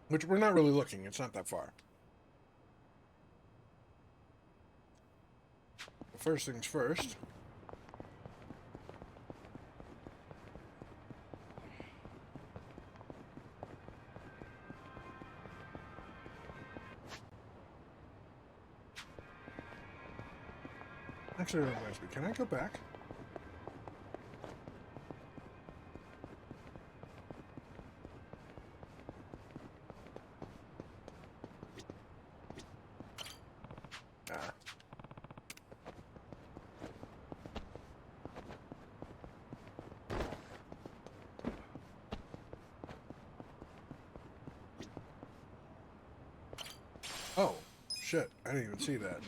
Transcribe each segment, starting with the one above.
Which we're not really looking. It's not that far. But first things first. Actually, that reminds me. Can I go back? Ah. Oh, shit. I didn't even see that.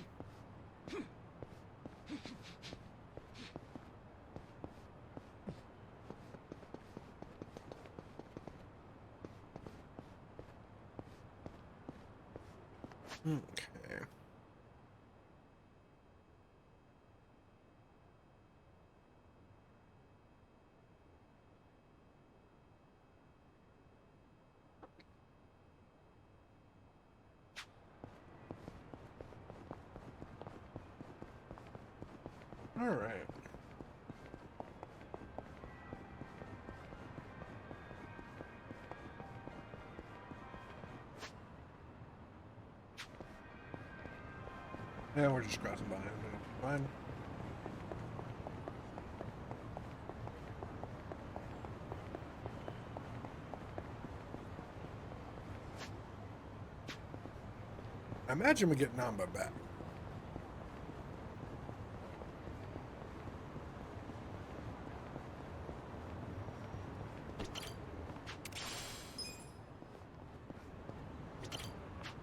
Okay. All right. Yeah, we're just crossing by him. Fine. I imagine we get Namba back.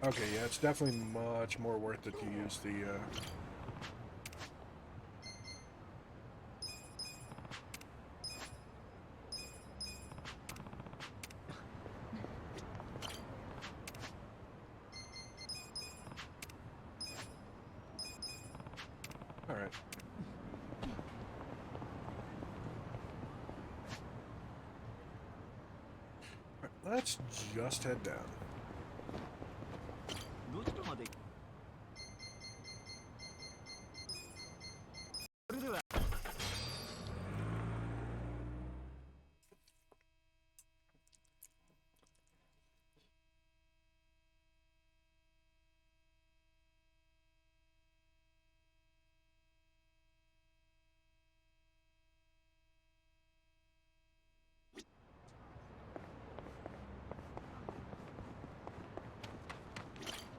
Okay, yeah, it's definitely much more worth it to use the, Alright. Let's just head down.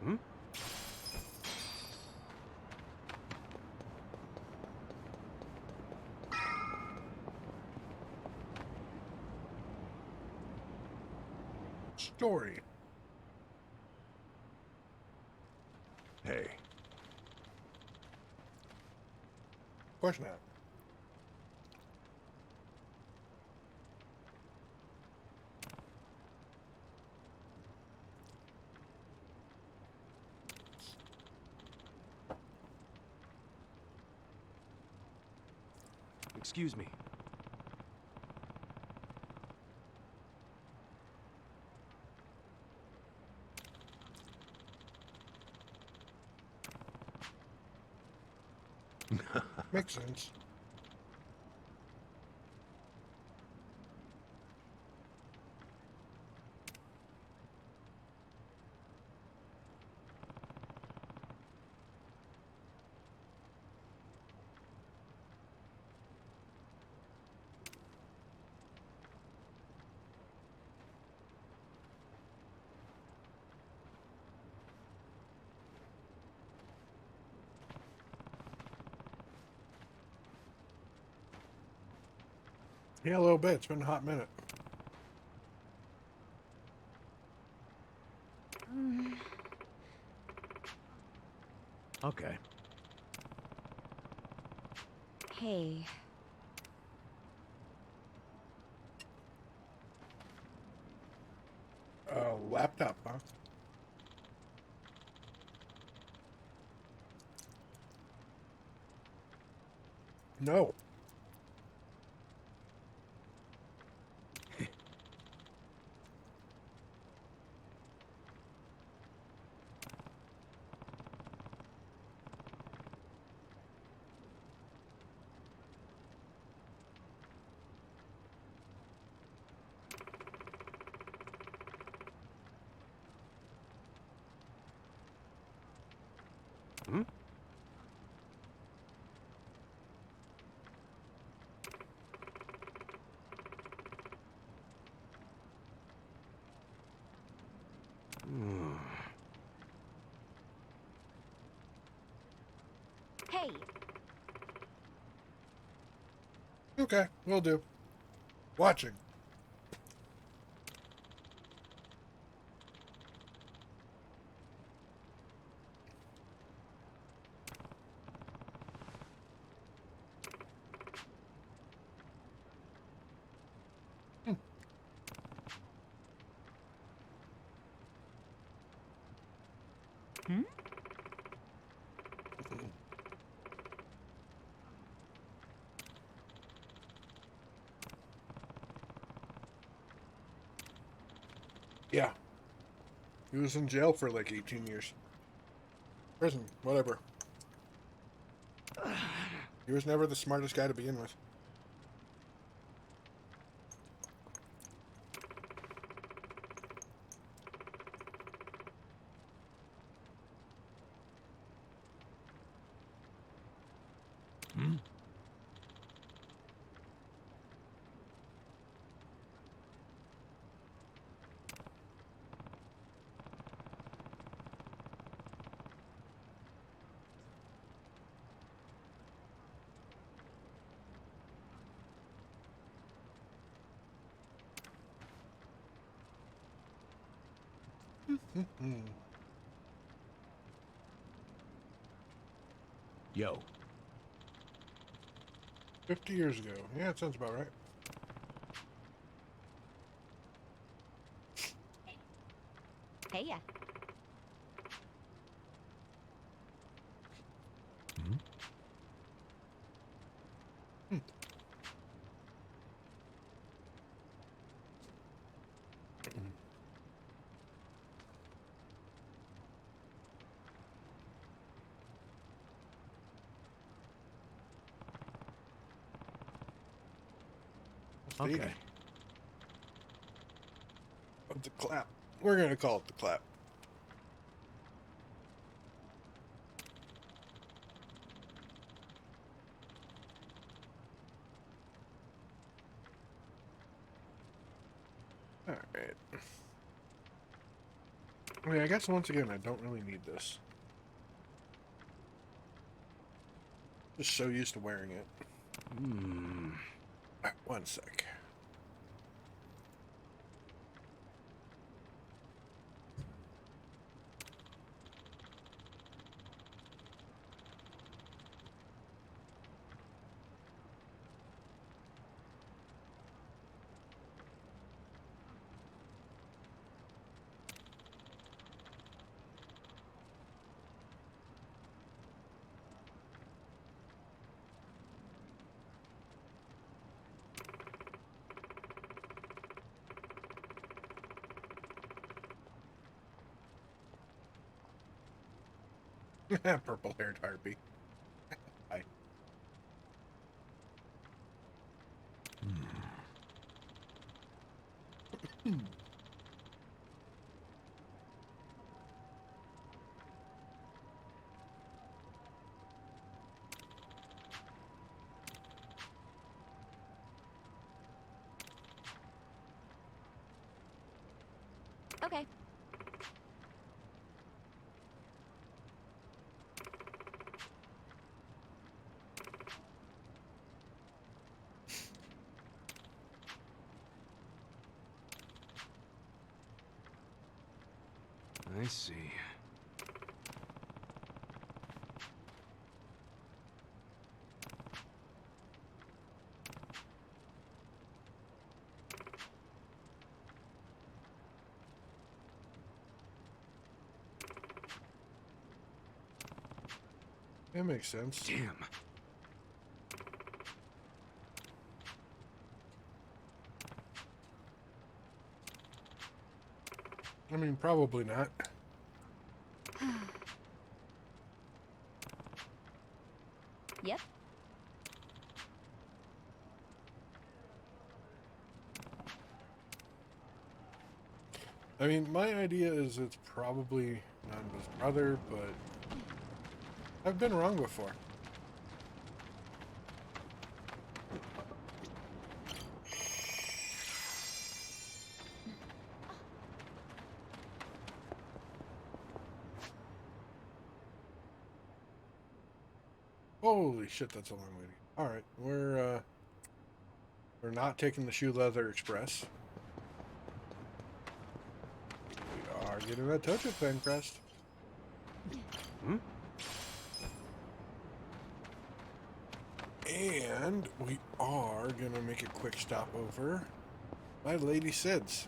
Hmm? Story. Hey. Of course not. Excuse me. Makes sense. Yeah, a little bit. It's been a hot minute. Okay. Hey, Laptop, huh? No. Hmm? Hey, Okay, will do. Watching. hmm? Yeah. He was in jail for like 18 years. Prison, whatever. He was never the smartest guy to begin with. Hmm? Hmm. Yo. 50 years ago. Yeah, it sounds about right. Hey, ya. Hmm? Stevie. Okay. Of the clap. We're going to call it the clap. Alright. I mean, I guess once again, I don't really need this. Just so used to wearing it. Hmm. Alright, one sec. Purple-haired harpy. Hi. Okay. I see. That makes sense. Damn. I mean, probably not. Yep. I mean, my idea is it's probably not his brother, but I've been wrong before. Holy shit, that's a long way to go. Alright, we're not taking the shoe leather express. We are getting that touch of Pencrest. Hmm? And we are gonna make a quick stop over by Lady Sid's.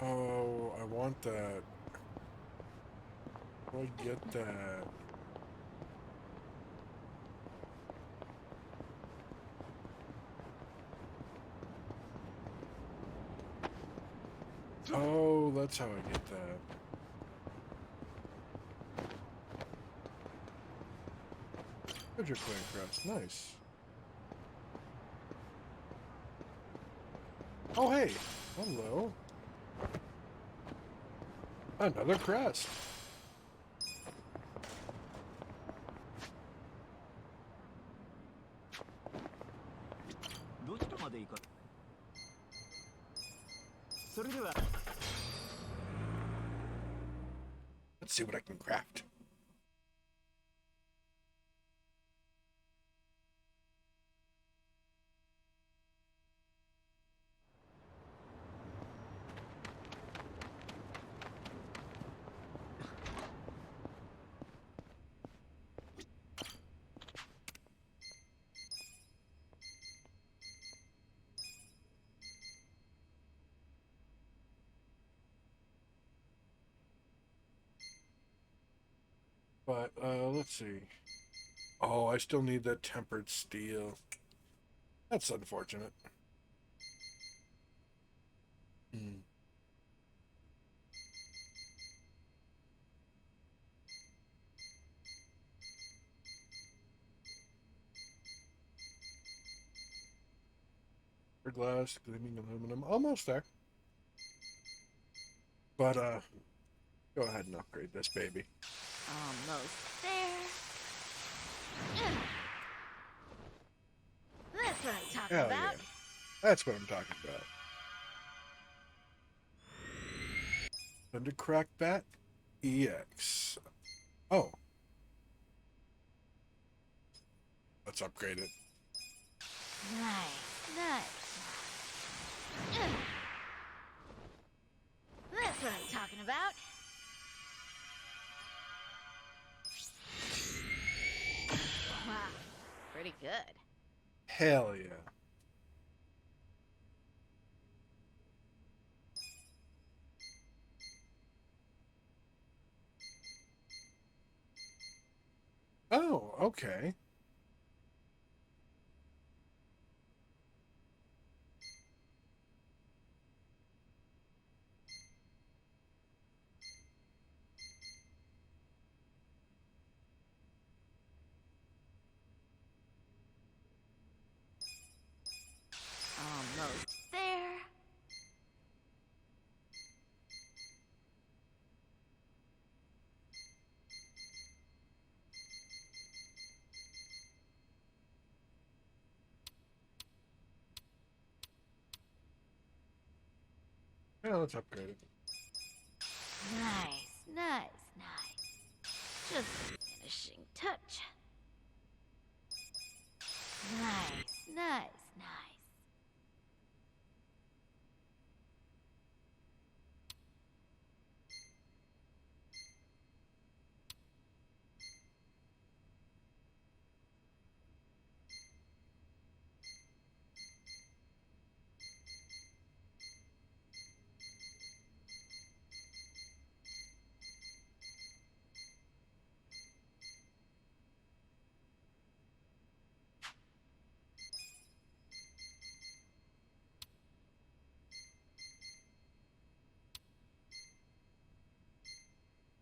Oh, I want that. How do I get that? Oh, that's how I get that. There's your coin crest. Nice. Oh, hey. Hello. Another crest. Let's see what I can craft. But, let's see. Oh, I still need that tempered steel. That's unfortunate. Hmm. Glass, gleaming aluminum. Almost there. But, go ahead and upgrade this baby. Almost there. That's what I'm talking Hell about. yeah. That's what I'm talking about. Thunder Crack Bat EX. Oh. Let's upgrade it. Nice, nice. That's what I'm talking about. Wow, pretty good. Hell yeah. Oh, okay. Almost there. Yeah, let's upgrade it. Nice, nice, nice. Just the finishing touch. Nice, nice, nice.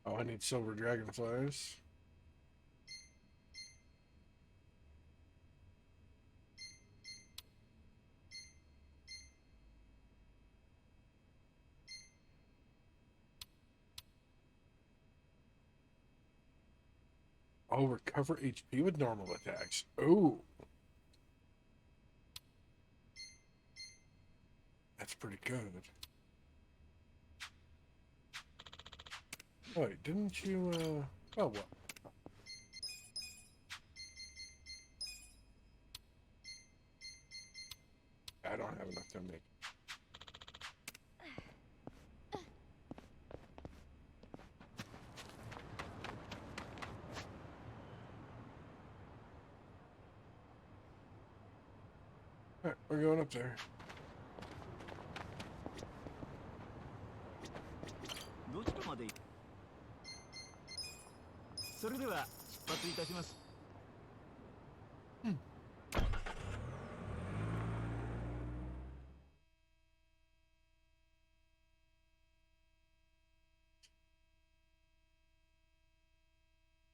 Oh, I need silver dragonflies. I'll recover HP with normal attacks. Oh. That's pretty good. Wait, didn't you, oh, well. I don't have enough to make. Alright, we're going up there. どちらまで行く？それでは出発いたします。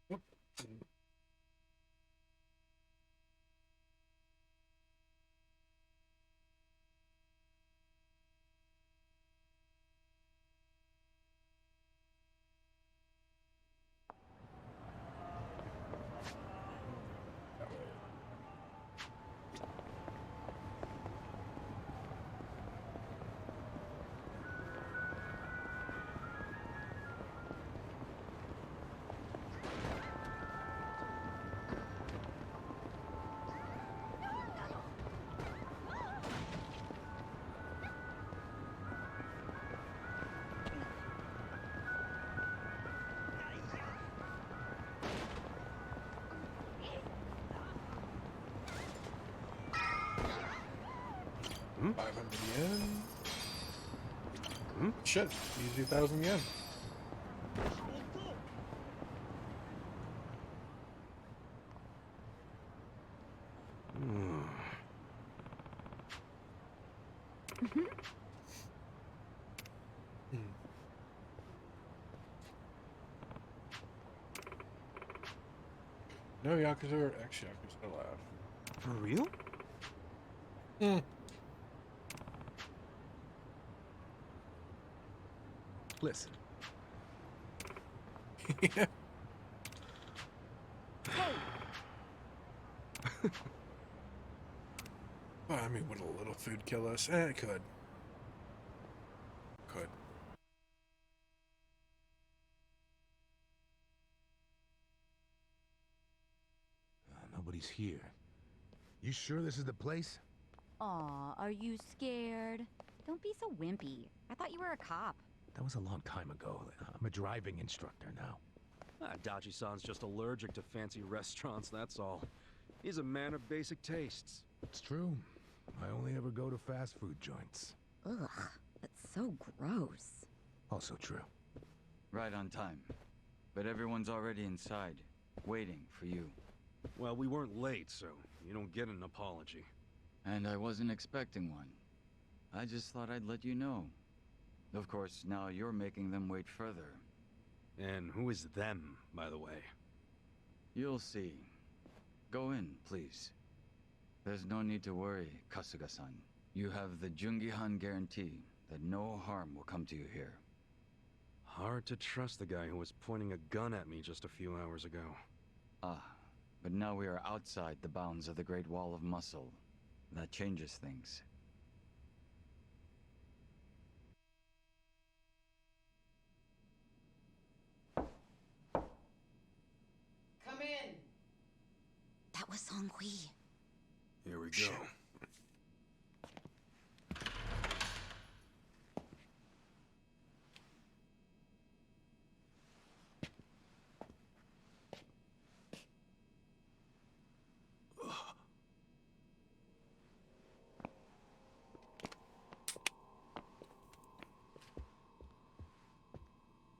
Oop. Hmm? 500 yen. Hmm? Shit, easy 1,000 yen. No Yakuza or ex-Yakuza allowed. For real? Hmm. Listen. Yeah. Well, I mean, would a little food kill us? It could. Could. Nobody's here. You sure this is the place? Aw, are you scared? Don't be so wimpy. I thought you were a cop. That was a long time ago. I'm a driving instructor now. Dachi-san's just allergic to fancy restaurants, that's all. He's a man of basic tastes. It's true. I only ever go to fast food joints. Ugh, that's so gross. Also true. Right on time. But everyone's already inside, waiting for you. Well, we weren't late, so you don't get an apology. And I wasn't expecting one. I just thought I'd let you know. Of course, now you're making them wait further. And who is them, by the way? You'll see. Go in, please. There's no need to worry, Kasuga-san. You have the Jungihan guarantee that no harm will come to you here. Hard to trust the guy who was pointing a gun at me just a few hours ago. Ah, but now we are outside the bounds of the Great Wall of Muscle. That changes things. Come in. That was Song Hui. Here we go. Shit.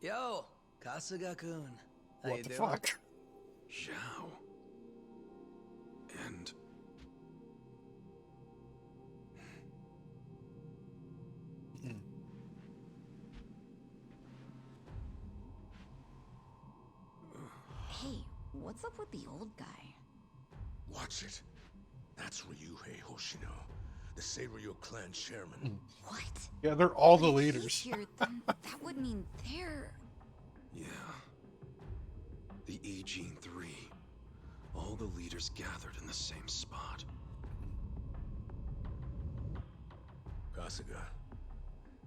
Yo, Kasuga-kun. How What you the doing? fuck? Zhao. And... Hey, what's up with the old guy? Watch it. That's Ryuhei Hoshino, the Seiryu clan chairman. What? Yeah, they're all the If he's leaders. here, then that would mean they're... yeah. The Agene 3. All the leaders gathered in the same spot. Kasuga,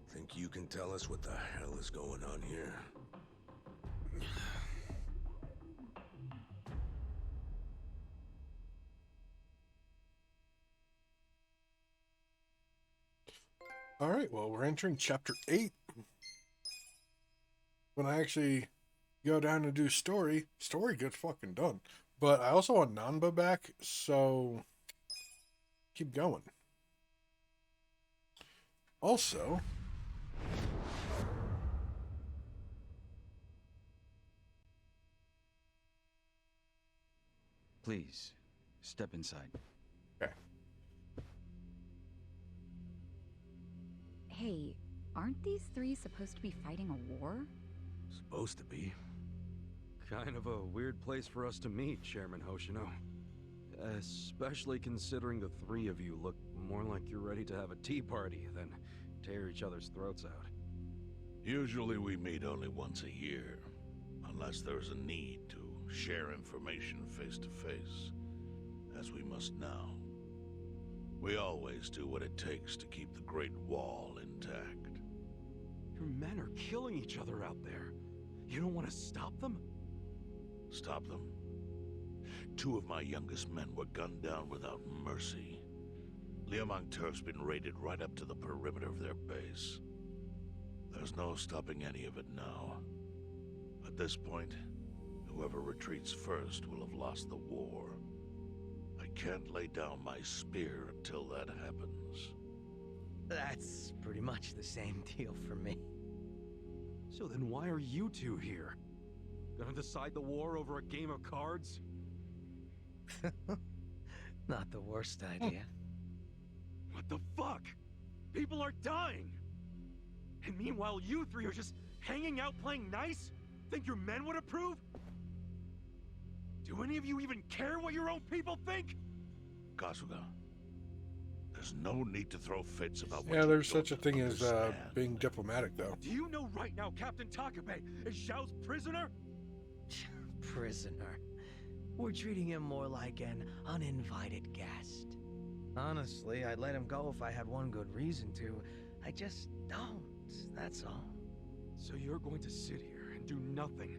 think you can tell us what the hell is going on here? All right, well, we're entering chapter 8. When I actually go down and do story gets fucking done. But I also want Nanba back, so keep going. Also, Please, step inside. okay. Hey, aren't these three supposed to be fighting a war? Supposed to be. Kind of a weird place for us to meet, Chairman Hoshino. Especially considering the three of you look more like you're ready to have a tea party than tear each other's throats out. Usually we meet only once a year, unless there's a need to share information face to face, as we must now. We always do what it takes to keep the Great Wall intact. Your men are killing each other out there. You don't want to stop them? Stop them? 2 of my youngest men were gunned down without mercy. Liumang Turf's been raided right up to the perimeter of their base. There's no stopping any of it now. At this point, whoever retreats first will have lost the war. I can't lay down my spear until that happens. That's pretty much the same deal for me. So then why are you two here? Gonna decide the war over a game of cards? Not the worst idea. What the fuck? People are dying! And meanwhile you three are just hanging out playing nice? Think your men would approve? Do any of you even care what your own people think? Kasuga, there's no need to throw fits about what Yeah, you there's don't such a thing as understand. being diplomatic, though. Do you know right now Captain Takabe is Zhao's prisoner? Prisoner. We're treating him more like an uninvited guest. Honestly, I'd let him go if I had one good reason to. I just don't, that's all. So you're going to sit here and do nothing?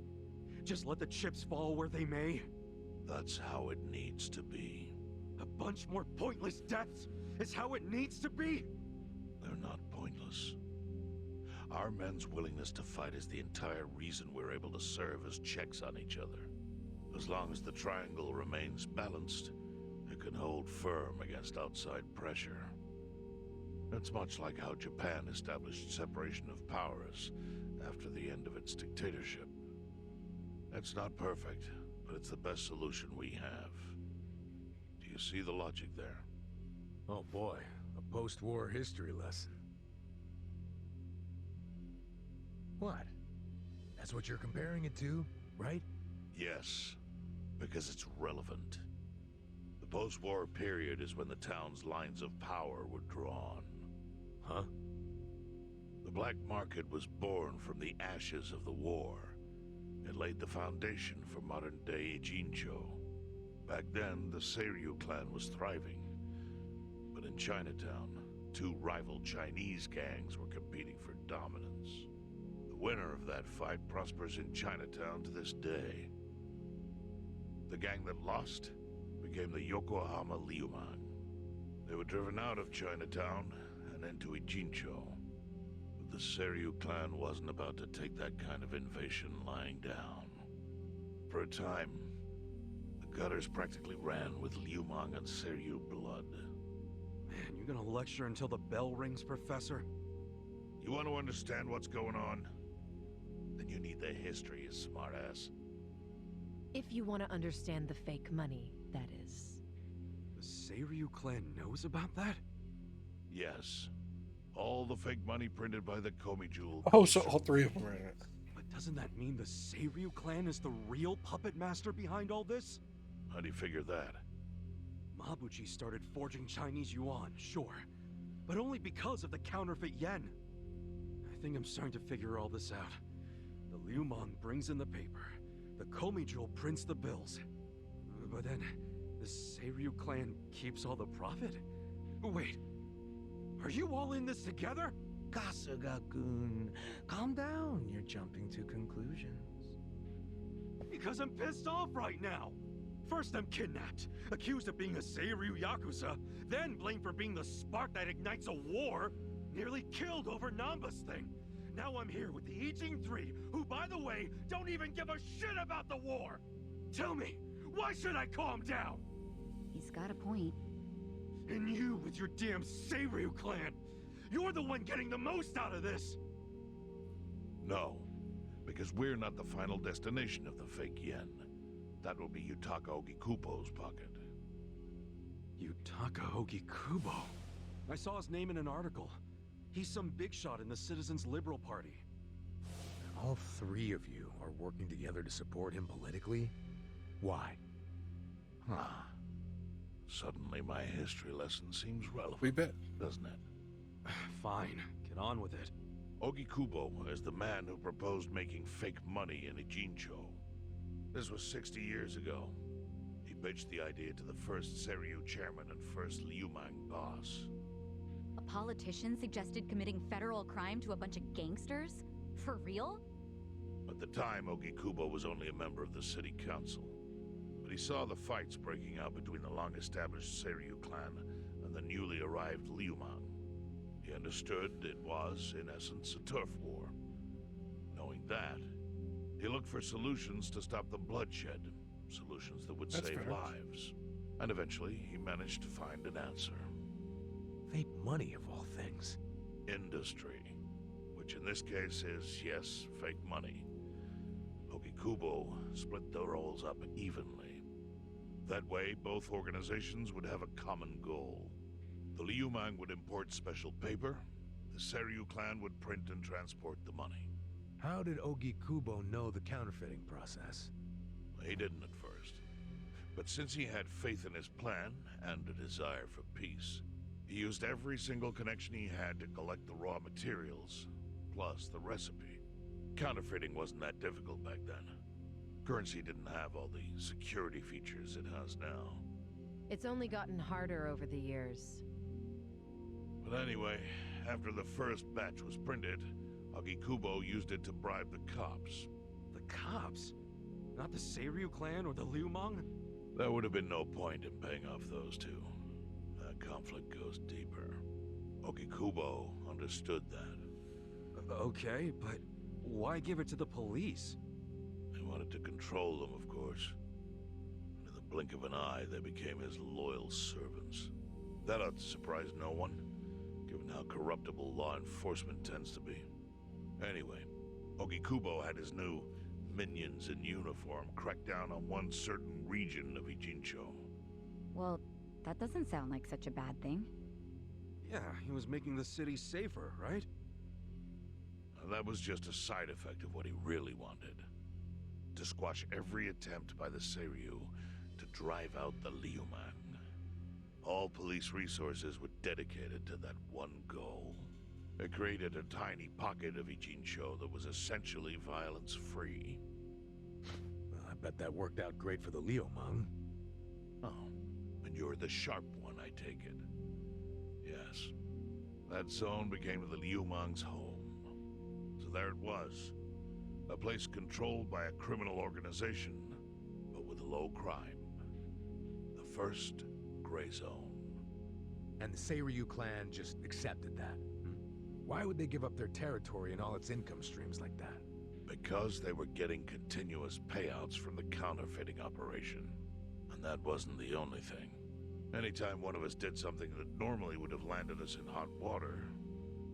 Just let the chips fall where they may? That's how it needs to be. A bunch more pointless deaths is how it needs to be? They're not pointless. Our men's willingness to fight is the entire reason we're able to serve as checks on each other. As long as the triangle remains balanced, it can hold firm against outside pressure. It's much like how Japan established separation of powers after the end of its dictatorship. It's not perfect, but it's the best solution we have. Do you see the logic there? Oh boy, a post-war history lesson. What? That's what you're comparing it to, right? Yes, because it's relevant. The post-war period is when the town's lines of power were drawn. Huh? The black market was born from the ashes of the war. It laid the foundation for modern-day Ijincho. Back then, the Seiryu clan was thriving. But in Chinatown, 2 rival Chinese gangs were competing for dominance. The winner of that fight prospers in Chinatown to this day. The gang that lost became the Yokohama Liumang. They were driven out of Chinatown and into Ijincho. But the Seiryu clan wasn't about to take that kind of invasion lying down. For a time, the gutters practically ran with Liumang and Seiryu blood. Man, you gonna lecture until the bell rings, Professor? You want to understand what's going on? Then you need the history, you smartass. If you want to understand the fake money, that is. The Seiryu clan knows about that? Yes. All the fake money printed by the Komijul. Oh, so all 3 of them are in it. But doesn't that mean the Seiryu clan is the real puppet master behind all this? How do you figure that? Mabuchi started forging Chinese yuan, sure. But only because of the counterfeit yen. I think I'm starting to figure all this out. The Liumang brings in the paper. The Komi Jewel prints the bills. But then, the Seiryu clan keeps all the profit? Wait, are you all in this together? Kasuga-kun, calm down. You're jumping to conclusions. Because I'm pissed off right now. First I'm kidnapped, accused of being a Seiryu Yakuza, then blamed for being the spark that ignites a war, nearly killed over Namba's thing. Now I'm here with the Ijin 3, who, by the way, don't even give a shit about the war! Tell me, why should I calm down? He's got a point. And you with your damn Seiryu clan, you're the one getting the most out of this! No, because we're not the final destination of the fake yen. That will be Yutaka Ogikubo's pocket. Yutaka Ogikubo? I saw his name in an article. He's some big shot in the Citizens Liberal Party. All three of you are working together to support him politically? Why? Huh. Suddenly my history lesson seems relevant. We bet. Doesn't it? Fine, get on with it. Ogikubo is the man who proposed making fake money in Ijincho. This was 60 years ago. He pitched the idea to the first Seiryu chairman and first Liumang boss. A politician suggested committing federal crime to a bunch of gangsters? For real? At the time, Ogikubo was only a member of the city council. But he saw the fights breaking out between the long-established Seiryu clan and the newly arrived Liumang. He understood it was, in essence, a turf war. Knowing that, he looked for solutions to stop the bloodshed, solutions that would That's save fair. lives. And eventually, he managed to find an answer. Fake money, of all things. Industry. Which in this case is, yes, fake money. Ogikubo split the roles up evenly. That way, both organizations would have a common goal. The Liumang would import special paper, the Seiryu clan would print and transport the money. How did Ogikubo know the counterfeiting process? He didn't at first. But since he had faith in his plan and a desire for peace, he used every single connection he had to collect the raw materials, plus the recipe. Counterfeiting wasn't that difficult back then. Currency didn't have all the security features it has now. It's only gotten harder over the years. But anyway, after the first batch was printed, Ogikubo used it to bribe the cops. The cops? Not the Seiryu clan or the Liumang? There would have been no point in paying off those two. That conflict goes deeper. Ogikubo understood that. Okay, but why give it to the police? He wanted to control them, of course. And in the blink of an eye, they became his loyal servants. That ought to surprise no one, given how corruptible law enforcement tends to be. Anyway, Ogikubo had his new minions in uniform crack down on one certain region of Ijincho. Well, that doesn't sound like such a bad thing. Yeah, he was making the city safer, right? That was just a side effect of what he really wanted. To squash every attempt by the Seiryu to drive out the Liumang. All police resources were dedicated to that one goal. It created a tiny pocket of Ijincho that was essentially violence-free. Well, I bet that worked out great for the Liumang. Oh, and you're the sharp one, I take it. Yes. That zone became the Liumang's home. So there it was. A place controlled by a criminal organization, but with low crime. The first gray zone. And the Seiryu clan just accepted that. Why would they give up their territory and all its income streams like that? Because they were getting continuous payouts from the counterfeiting operation. And that wasn't the only thing. Anytime one of us did something that normally would have landed us in hot water,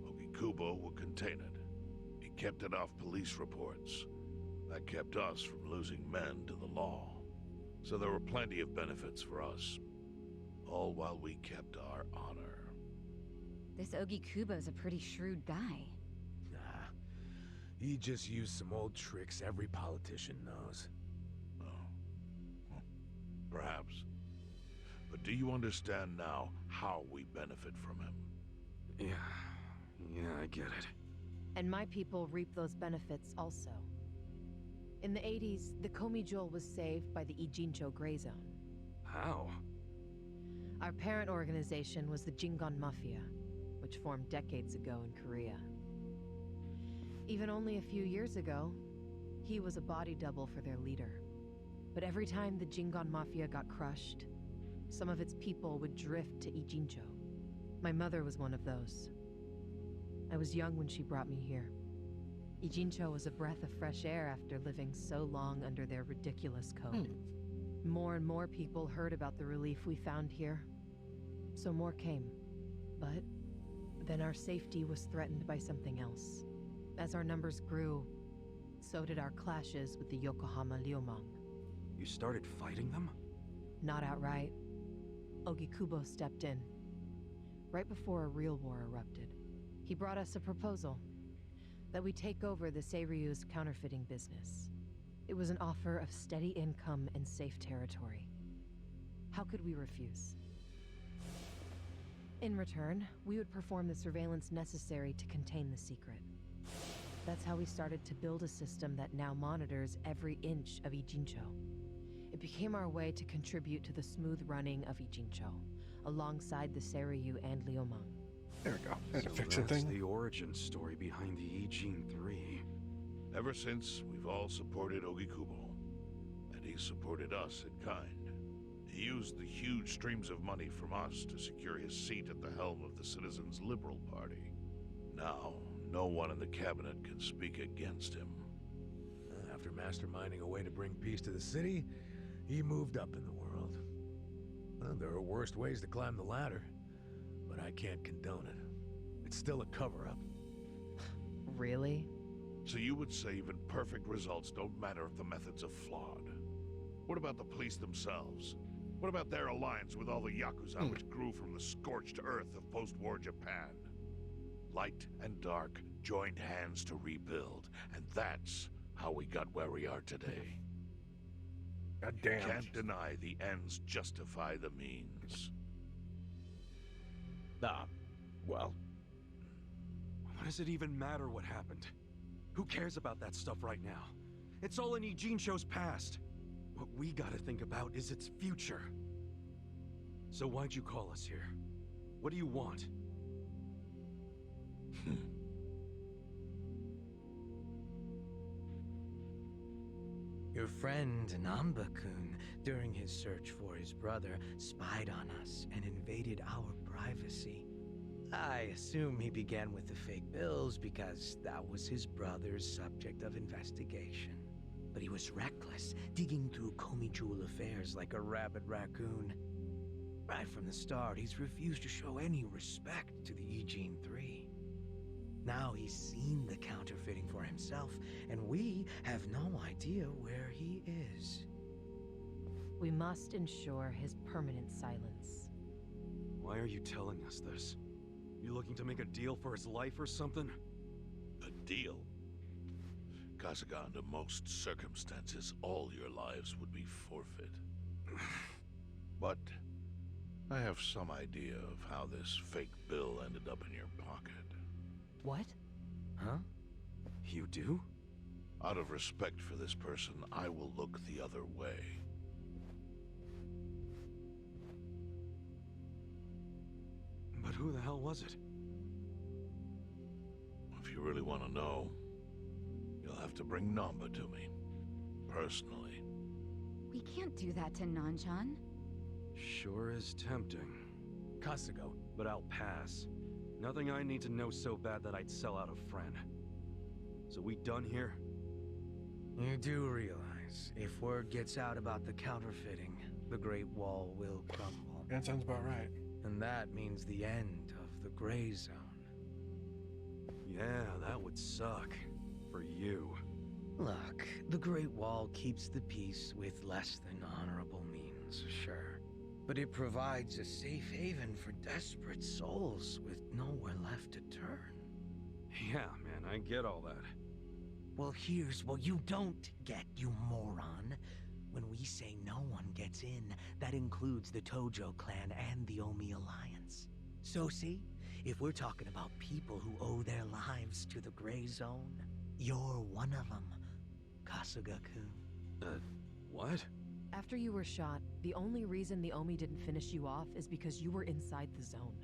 Ogikubo would contain it. He kept it off police reports. That kept us from losing men to the law. So there were plenty of benefits for us. All while we kept our honor. This Ogikubo's a pretty shrewd guy. Nah, he just used some old tricks every politician knows. Oh. Well, perhaps. But do you understand now how we benefit from him? Yeah, I get it. And my people reap those benefits also. In the 80s, the Komi Jewel was saved by the Ijincho Gray Zone. How? Our parent organization was the Jingon Mafia, which formed decades ago in Korea. Even only a few years ago, he was a body double for their leader. But every time the Jingon Mafia got crushed, some of its people would drift to Ijincho. My mother was one of those. I was young when she brought me here. Ijincho was a breath of fresh air after living so long under their ridiculous code. More and more people heard about the relief we found here, so more came. But then our safety was threatened by something else. As our numbers grew, so did our clashes with the Yokohama Liumang. You started fighting them? Not outright. Ogikubo stepped in, right before a real war erupted. He brought us a proposal that we take over the Seiryu's counterfeiting business. It was an offer of steady income and safe territory. How could we refuse? In return, we would perform the surveillance necessary to contain the secret. That's how we started to build a system that now monitors every inch of Ijincho. It became our way to contribute to the smooth running of Ijincho, alongside the Seiryu and Liumang. There we go. Had to So fix a that's thing. the origin story behind the Ijin 3. Ever since, we've all supported Ogikubo, and he supported us in kind. He used the huge streams of money from us to secure his seat at the helm of the Citizens' Liberal Party. Now, no one in the cabinet can speak against him. After masterminding a way to bring peace to the city, he moved up in the world. Well, there are worse ways to climb the ladder, but I can't condone it. It's still a cover-up. Really? So you would say even perfect results don't matter if the methods are flawed? What about the police themselves? What about their alliance with all the Yakuza which grew from the scorched earth of post-war Japan? Light and dark joined hands to rebuild, and that's how we got where we are today. God You damn. can't deny the ends justify the means. Well, What does it even matter what happened? Who cares about that stuff right now? It's all in Ijincho's past. What we gotta think about is its future. So why'd you call us here? What do you want? Your friend Namba-kun, during his search for his brother, spied on us and invaded our privacy. I assume he began with the fake bills because that was his brother's subject of investigation. But he was reckless, digging through Komi Jewel affairs like a rabid raccoon. Right from the start, he's refused to show any respect to the Ijin 3. Now he's seen the counterfeiting for himself, and we have no idea where he is. We must ensure his permanent silence. Why are you telling us this? You looking to make a deal for his life or something? A deal? Kasuga, under most circumstances, all your lives would be forfeit. But I have some idea of how this fake bill ended up in your pocket. What? Huh? You do? Out of respect for this person, I will look the other way. But who the hell was it? If you really want to know, you'll have to bring Namba to me. Personally. We can't do that to Nanchan. Sure is tempting. Kasugo. But I'll pass. Nothing I need to know so bad that I'd sell out a friend. So we done here? You do realize, if word gets out about the counterfeiting, the Great Wall will crumble. That sounds about right. And that means the end of the Gray Zone. Yeah, that would suck. For you. Look, the Great Wall keeps the peace with less than honorable means, sure. But it provides a safe haven for desperate souls with nowhere left to turn. Yeah, man, I get all that. Well, here's what you don't get, you moron. When we say no one gets in, that includes the Tojo clan and the Omi Alliance. So see, if we're talking about people who owe their lives to the Gray Zone, you're one of them. Kasuga-kun. What? After you were shot, the only reason the Omi didn't finish you off is because you were inside the zone.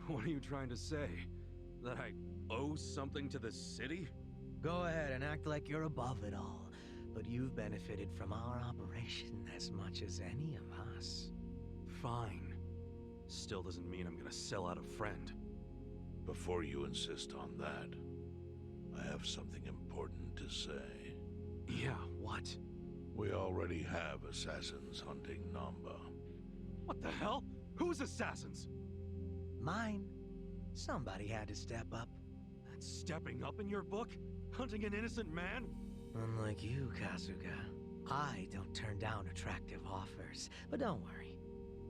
What are you trying to say? That I owe something to the city? Go ahead and act like you're above it all, but you've benefited from our operation as much as any of us. Fine. Still doesn't mean I'm gonna sell out a friend. Before you insist on that, I have something important to say. Yeah, what? We already have assassins hunting Namba. What the hell? Who's assassins? Mine. Somebody had to step up. That's stepping up in your book? Hunting an innocent man? Unlike you, Kasuga, I don't turn down attractive offers. But don't worry.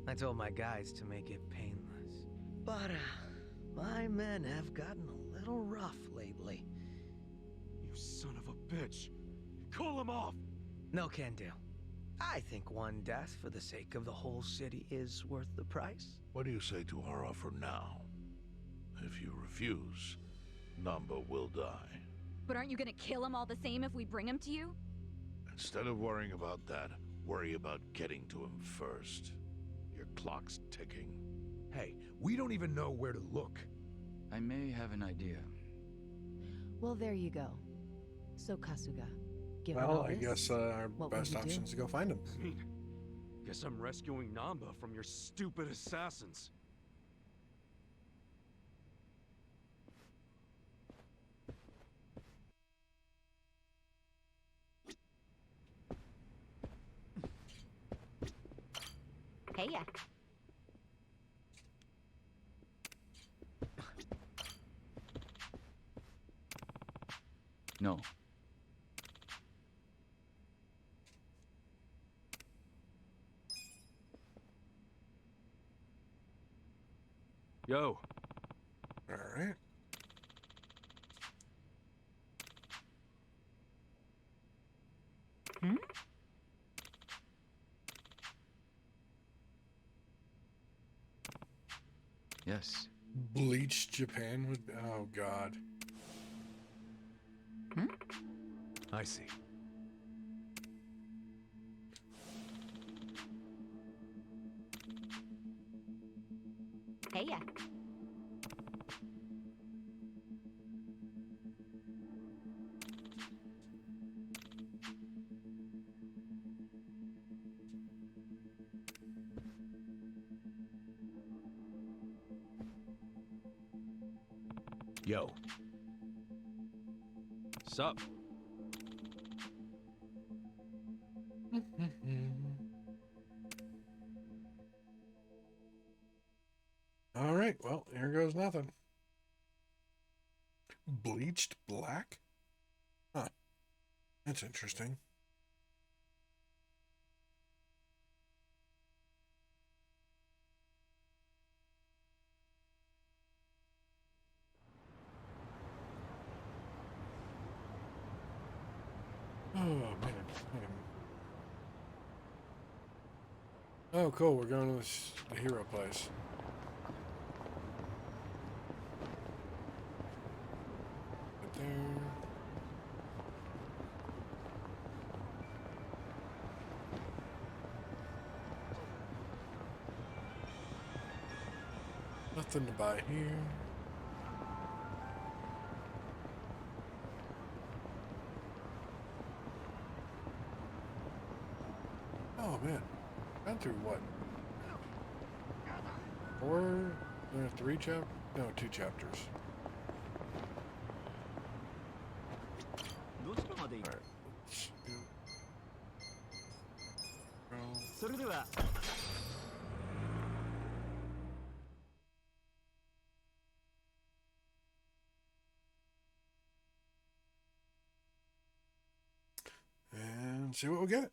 I told my guys to make it painless. But, my men have gotten a little rough lately. You son of a bitch! Call him off! No can do. I think one death for the sake of the whole city is worth the price. What do you say to our offer now? If you refuse, Namba will die. But aren't you gonna kill him all the same if we bring him to you? Instead of worrying about that, worry about getting to him first. Your clock's ticking. Hey, we don't even know where to look. I may have an idea. Well, there you go. So, Kasuga, given Well, all I this, guess our what would best you do? option is to go find him. I mean, guess I'm rescuing Namba from your stupid assassins. Hey ya. No. Yo, All right. Yes. Bleach Japan would. Oh God. I see. Hey ya. Yo. sup? All right. Well, here goes nothing. Bleached black? Huh. That's interesting. Oh, man. Oh, cool. We're going to the hero place. Right there. Nothing to buy here. Oh man, been through what? 4, 3 chapters? No, 2 chapters. Alright, let's do. Roll. And see what we get.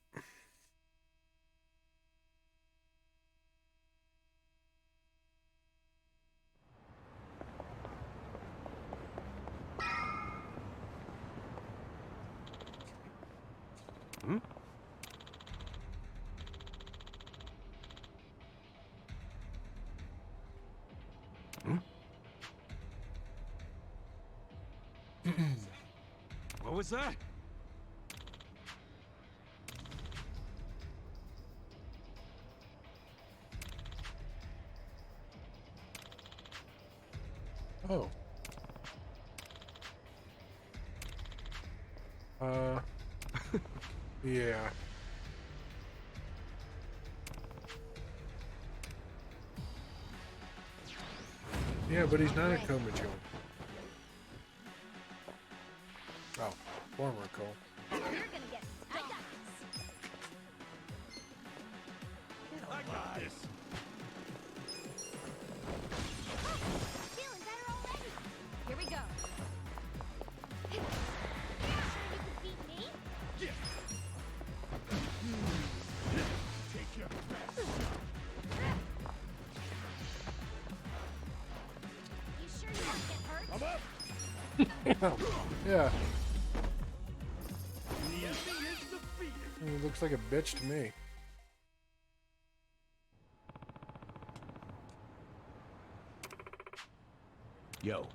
What was that? Oh. Yeah. Yeah, but he's not a Komicho. Oh, former Cole. You're gonna get. I got this. Feeling better already. Here we go. You sure you can beat me? Take your best. You sure you won't get hurt? I'm up. Yeah. He looks like a bitch to me. Yo.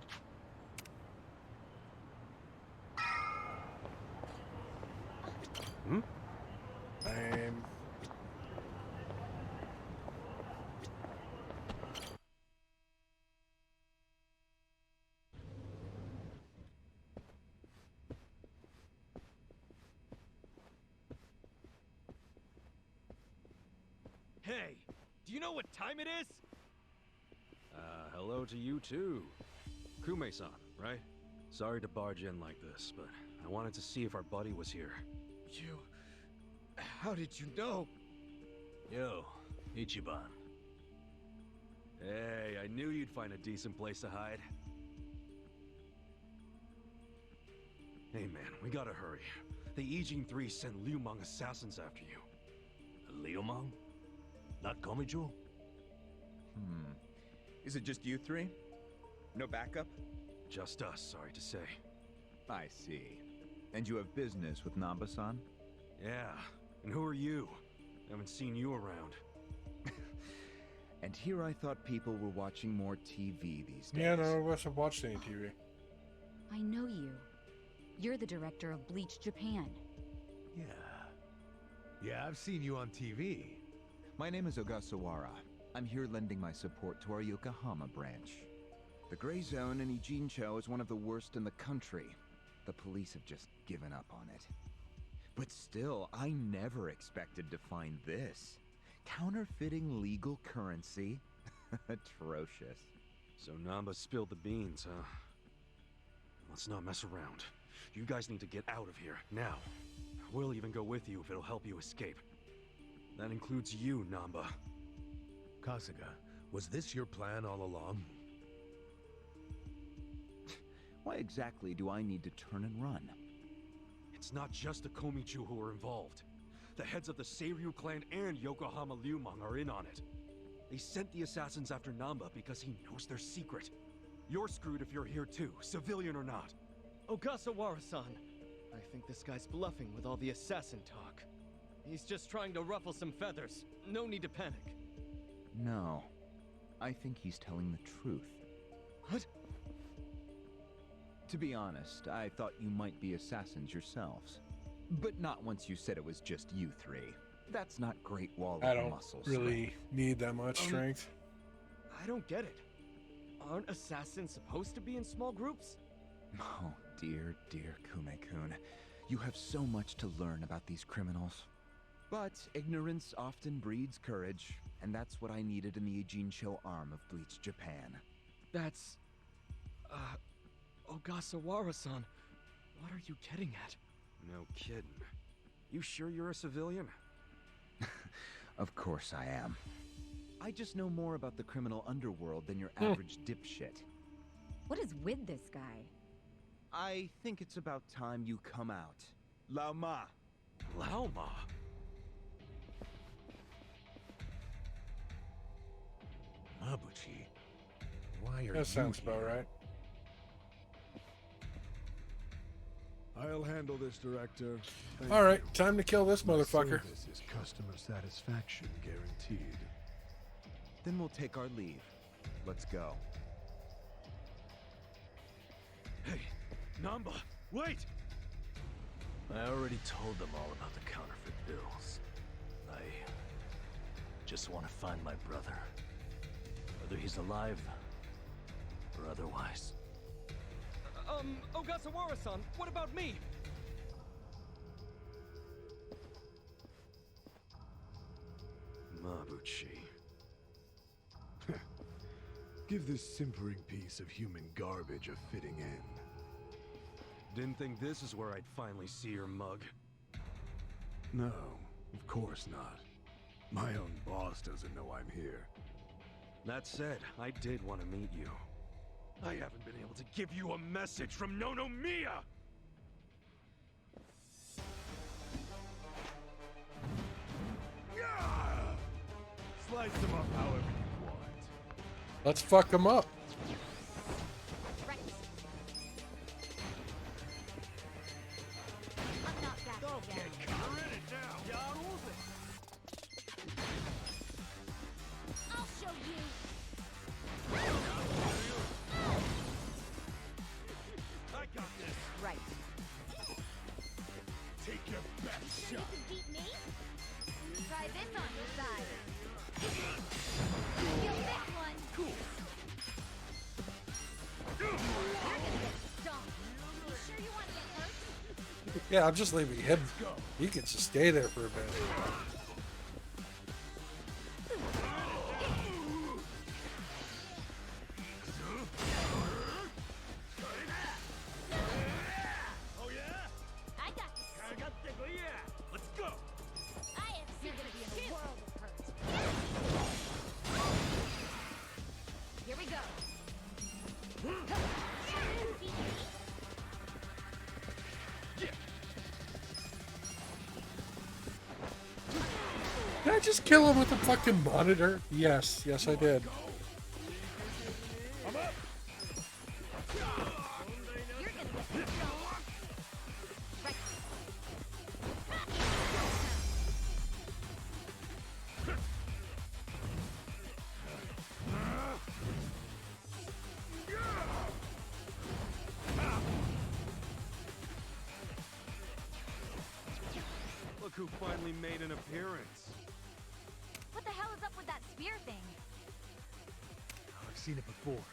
I'm... Hey, do you know what time it is? Hello to you too. Kume-san, right? Sorry to barge in like this, but I wanted to see if our buddy was here. You... How did you know? Yo, Ichiban. Hey, I knew you'd find a decent place to hide. Hey man, we gotta hurry. The Ijin 3 sent Liu Meng assassins after you. Liu Meng? Not Komichu? Is it just you three? No backup? Just us, sorry to say. I see. And you have business with Namba-san? Yeah, and who are you? Haven't seen you around. And here I thought people were watching more TV these days. Yeah, none of us have watched any TV. I know you. You're the director of Bleach Japan. Yeah. Yeah, I've seen you on TV. My name is Ogasawara. I'm here lending my support to our Yokohama branch. The Gray Zone in Ijincho is one of the worst in the country. The police have just given up on it. But still, I never expected to find this. Counterfeiting legal currency? Atrocious. So Namba spilled the beans, huh? Let's not mess around. You guys need to get out of here, now. We'll even go with you if it'll help you escape. That includes you, Namba. Kasuga, was this your plan all along? Why exactly do I need to turn and run? It's not just the Komichu who are involved. The heads of the Seiryu clan and Yokohama Liumang are in on it. They sent the assassins after Namba because he knows their secret. You're screwed if you're here too, civilian or not. Ogasawara-san. I think this guy's bluffing with all the assassin talk. He's just trying to ruffle some feathers. No need to panic. No. I think he's telling the truth. What? To be honest, I thought you might be assassins yourselves. But not once you said it was just you three. That's not Great Wall I of don't muscle really strength. need that much strength. I don't get it. Aren't assassins supposed to be in small groups? Oh, dear, dear Kume-kun. You have so much to learn about these criminals. But ignorance often breeds courage, and that's what I needed in the Ijincho arm of Bleach Japan. That's... Ogasawara-san. What are you getting at? No kidding. You sure you're a civilian? Of course I am. I just know more about the criminal underworld than your average dipshit. What is with this guy? I think it's about time you come out. Lao Ma! Lao Ma? Mabuchi, why are That sounds you about here? right. I'll handle this, Director. Thank All right, you. time to kill this My motherfucker. service is customer satisfaction guaranteed. Then we'll take our leave. Let's go. Hey, Namba, wait! I already told them all about the counterfeit bills. I just want to find my brother. Whether he's alive or otherwise. Ogasawara-san, what about me? Mabuchi. Give this simpering piece of human garbage a fitting end. Didn't think this is where I'd finally see your mug. No, of course not. My own boss doesn't know I'm here. That said, I did want to meet you. I haven't been able to give you a message from Nonomiya! Slice them up however you want. Let's fuck them up. Right. I'm not back again. You're in it now. I'll show you. I got this. Right. Take your best So you shot. can beat me? Try this on your side. Feel this one. Cool. You're gonna get stomped. You sure you want to get hurt? Yeah, I'm just leaving him. He can just stay there for a bit. Oh yeah? I got this. Let's go. I am You're gonna be in a world of hurt. Here we go. Beat me? Did I just kill him with the fucking monitor? Yes, yes I did. I'm up. You're gonna get thrown. Right. Look who finally made an appearance. What the hell is up with that spear thing? I've seen it before.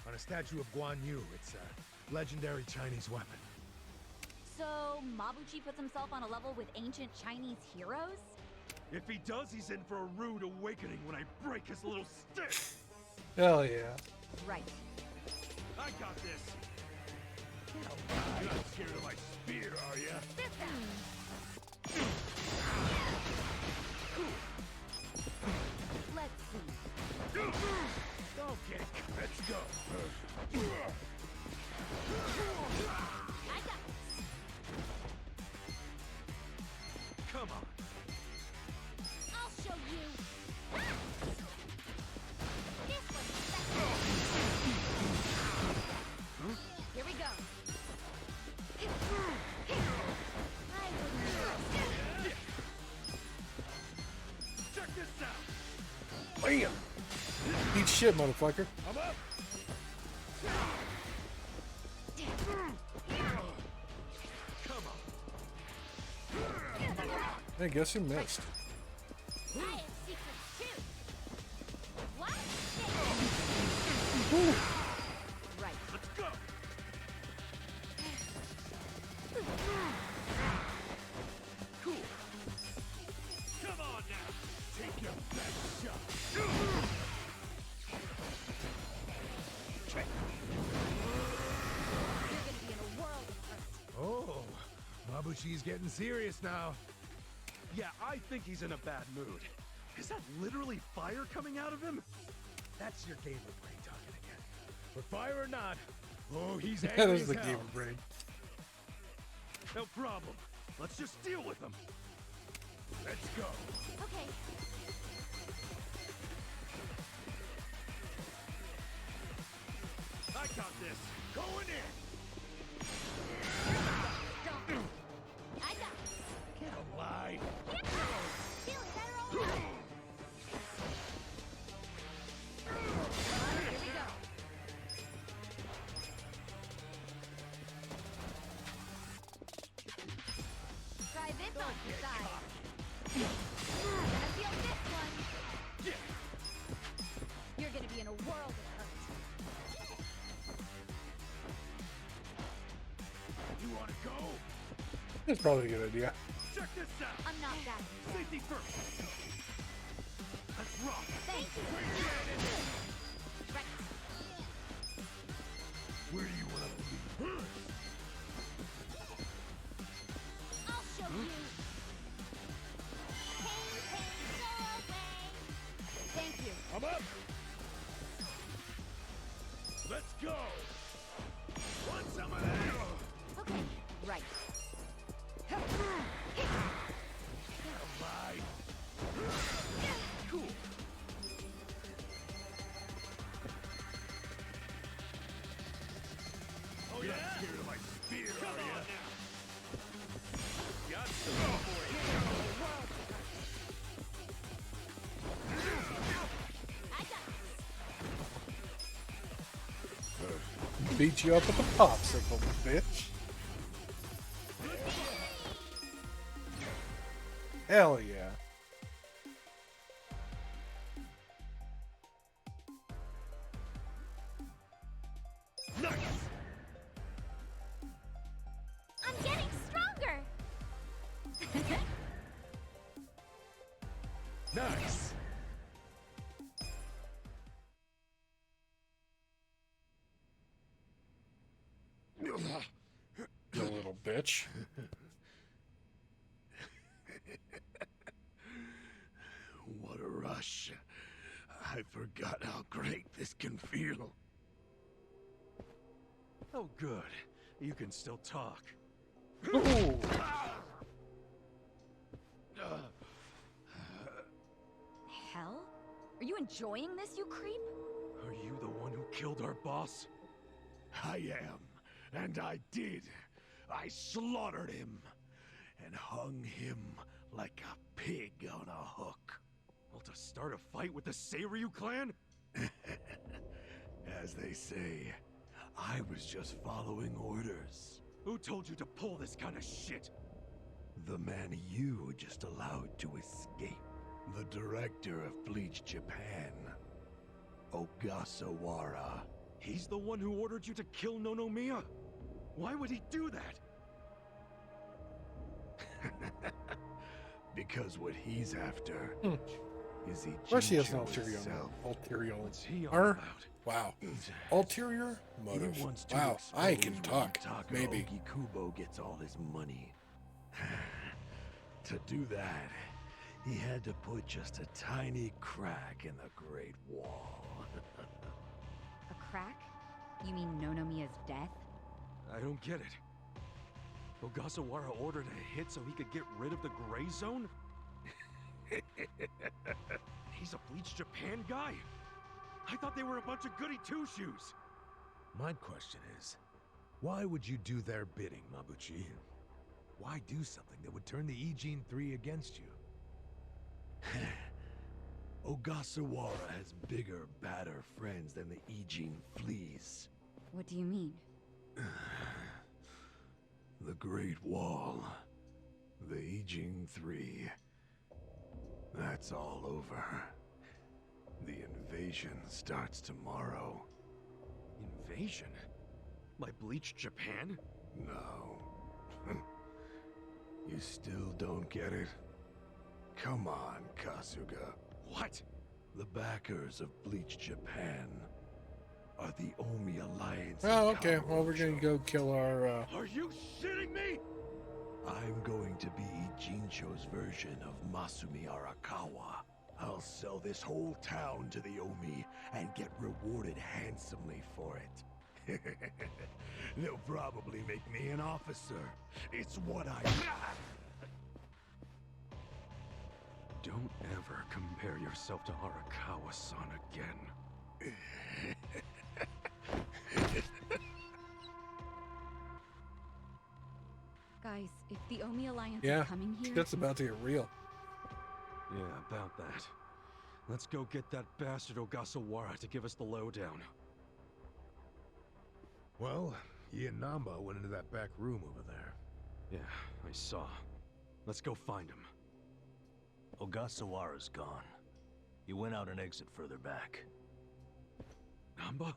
On a statue of Guan Yu. It's a legendary Chinese weapon. So, Mabuchi puts himself on a level with ancient Chinese heroes? If he does, he's in for a rude awakening when I break his little stick. Hell yeah. Right. I got this. You're not scared of my spear, are you? Sit down. Let's see. Okay, let's go. I got this. Come on. I'll show you. Ah! This one's special. Here we go. I wouldn't trust it. Check this out. Bam! Eat shit, motherfucker. I'm up. Come on. I guess you missed. I have secrets too. What? Right. Let's go. Cool. Come on now. Take your best shot. You're gonna be in a world of hurt. Oh, Mabuchi's getting serious now. Yeah, I think he's in a bad mood. Is that literally fire coming out of him? That's your gamer brain talking again. But fire or not, oh, he's That angry is as the hell. gamer brain. No problem. Let's just deal with him. Let's go. Okay. I got this. Going in. Don't. I got this. Get alive. Feeling better already. Here we go. Try this on your side. Gonna feel this one. You're gonna be in a world of hurt. That's probably a good idea. Check this out. I'm not that. Safety first. Let's rock. Thank you. Right. Where do you want to be? I'll show you. Pain, pain, go away. Thank you. I'm up. Let's go. Want some of that? Okay, right. Bye. Cool. Oh, you're not scared of my spear, are you? Got some for you. I got Beat you up with a popsicle, bitch. Hell yeah. Nice. I'm getting stronger. Nice. You little bitch. What a rush. I forgot how great this can feel. Oh, good. You can still talk. Ooh. Hell? Are you enjoying this, you creep? Are you the one who killed our boss? I am, and I did. I slaughtered him and hung him like a pig on a hook. Well, to start a fight with the Seiryu clan? As they say, I was just following orders. Who told you to pull this kind of shit? The man you just allowed to escape. The director of Bleach Japan, Ogasawara. He's the one who ordered you to kill Nonomiya? Why would he do that? Because what he's after is Of course he has an Ijincho ulterior itself. What's he all Or, about? wow. Ulterior motive. He wants to Wow, I expose can where talk. Taka Maybe. Ogikubo gets all his money. To do that, he had to put just a tiny crack in the Great Wall. A crack? You mean Nonomiya's death? I don't get it. Ogasawara ordered a hit so he could get rid of the Gray Zone? He's a Bleach Japan guy? I thought they were a bunch of goody two-shoes. My question is, why would you do their bidding, Mabuchi? Why do something that would turn the Ijin 3 against you? Ogasawara has bigger, badder friends than the Ijin fleas. What do you mean? The Great Wall. The Ijin 3. That's all over. The invasion starts tomorrow. Invasion? By Bleach Japan? No. You still don't get it? Come on, Kasuga. What? The backers of Bleach Japan are the Omi Alliance. Oh, okay. Well, we're gonna go kill our, Are you shitting me? I'm going to be Ijincho's version of Masumi Arakawa. I'll sell this whole town to the Omi and get rewarded handsomely for it. They'll probably make me an officer. It's what I... Don't ever compare yourself to Arakawa-san again. Guys, if the Omi Alliance yeah, is coming here... shit's about to get real. Yeah, about that. Let's go get that bastard Ogasawara to give us the lowdown. Well, he and Namba went into that back room over there. Yeah, I saw. Let's go find him. Ogasawara's gone. He went out an exit further back. Namba?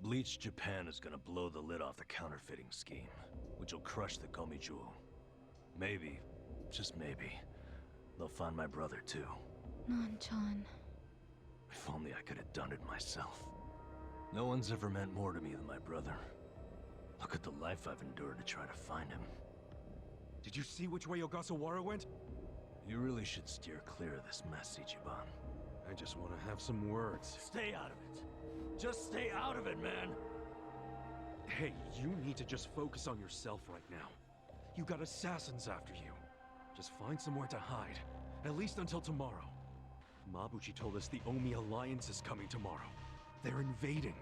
Bleach Japan is gonna blow the lid off the counterfeiting scheme. which will crush the Komichu. Maybe, just maybe, they'll find my brother too. Non-chan. If only I could have done it myself. No one's ever meant more to me than my brother. Look at the life I've endured to try to find him. Did you see which way Ogasawara went? You really should steer clear of this mess, Ichiban. I just want to have some words. Stay out of it. Just stay out of it, man. Hey, you need to just focus on yourself right now. You got assassins after you. Just find somewhere to hide. At least until tomorrow. Mabuchi told us the Omi Alliance is coming tomorrow. They're invading.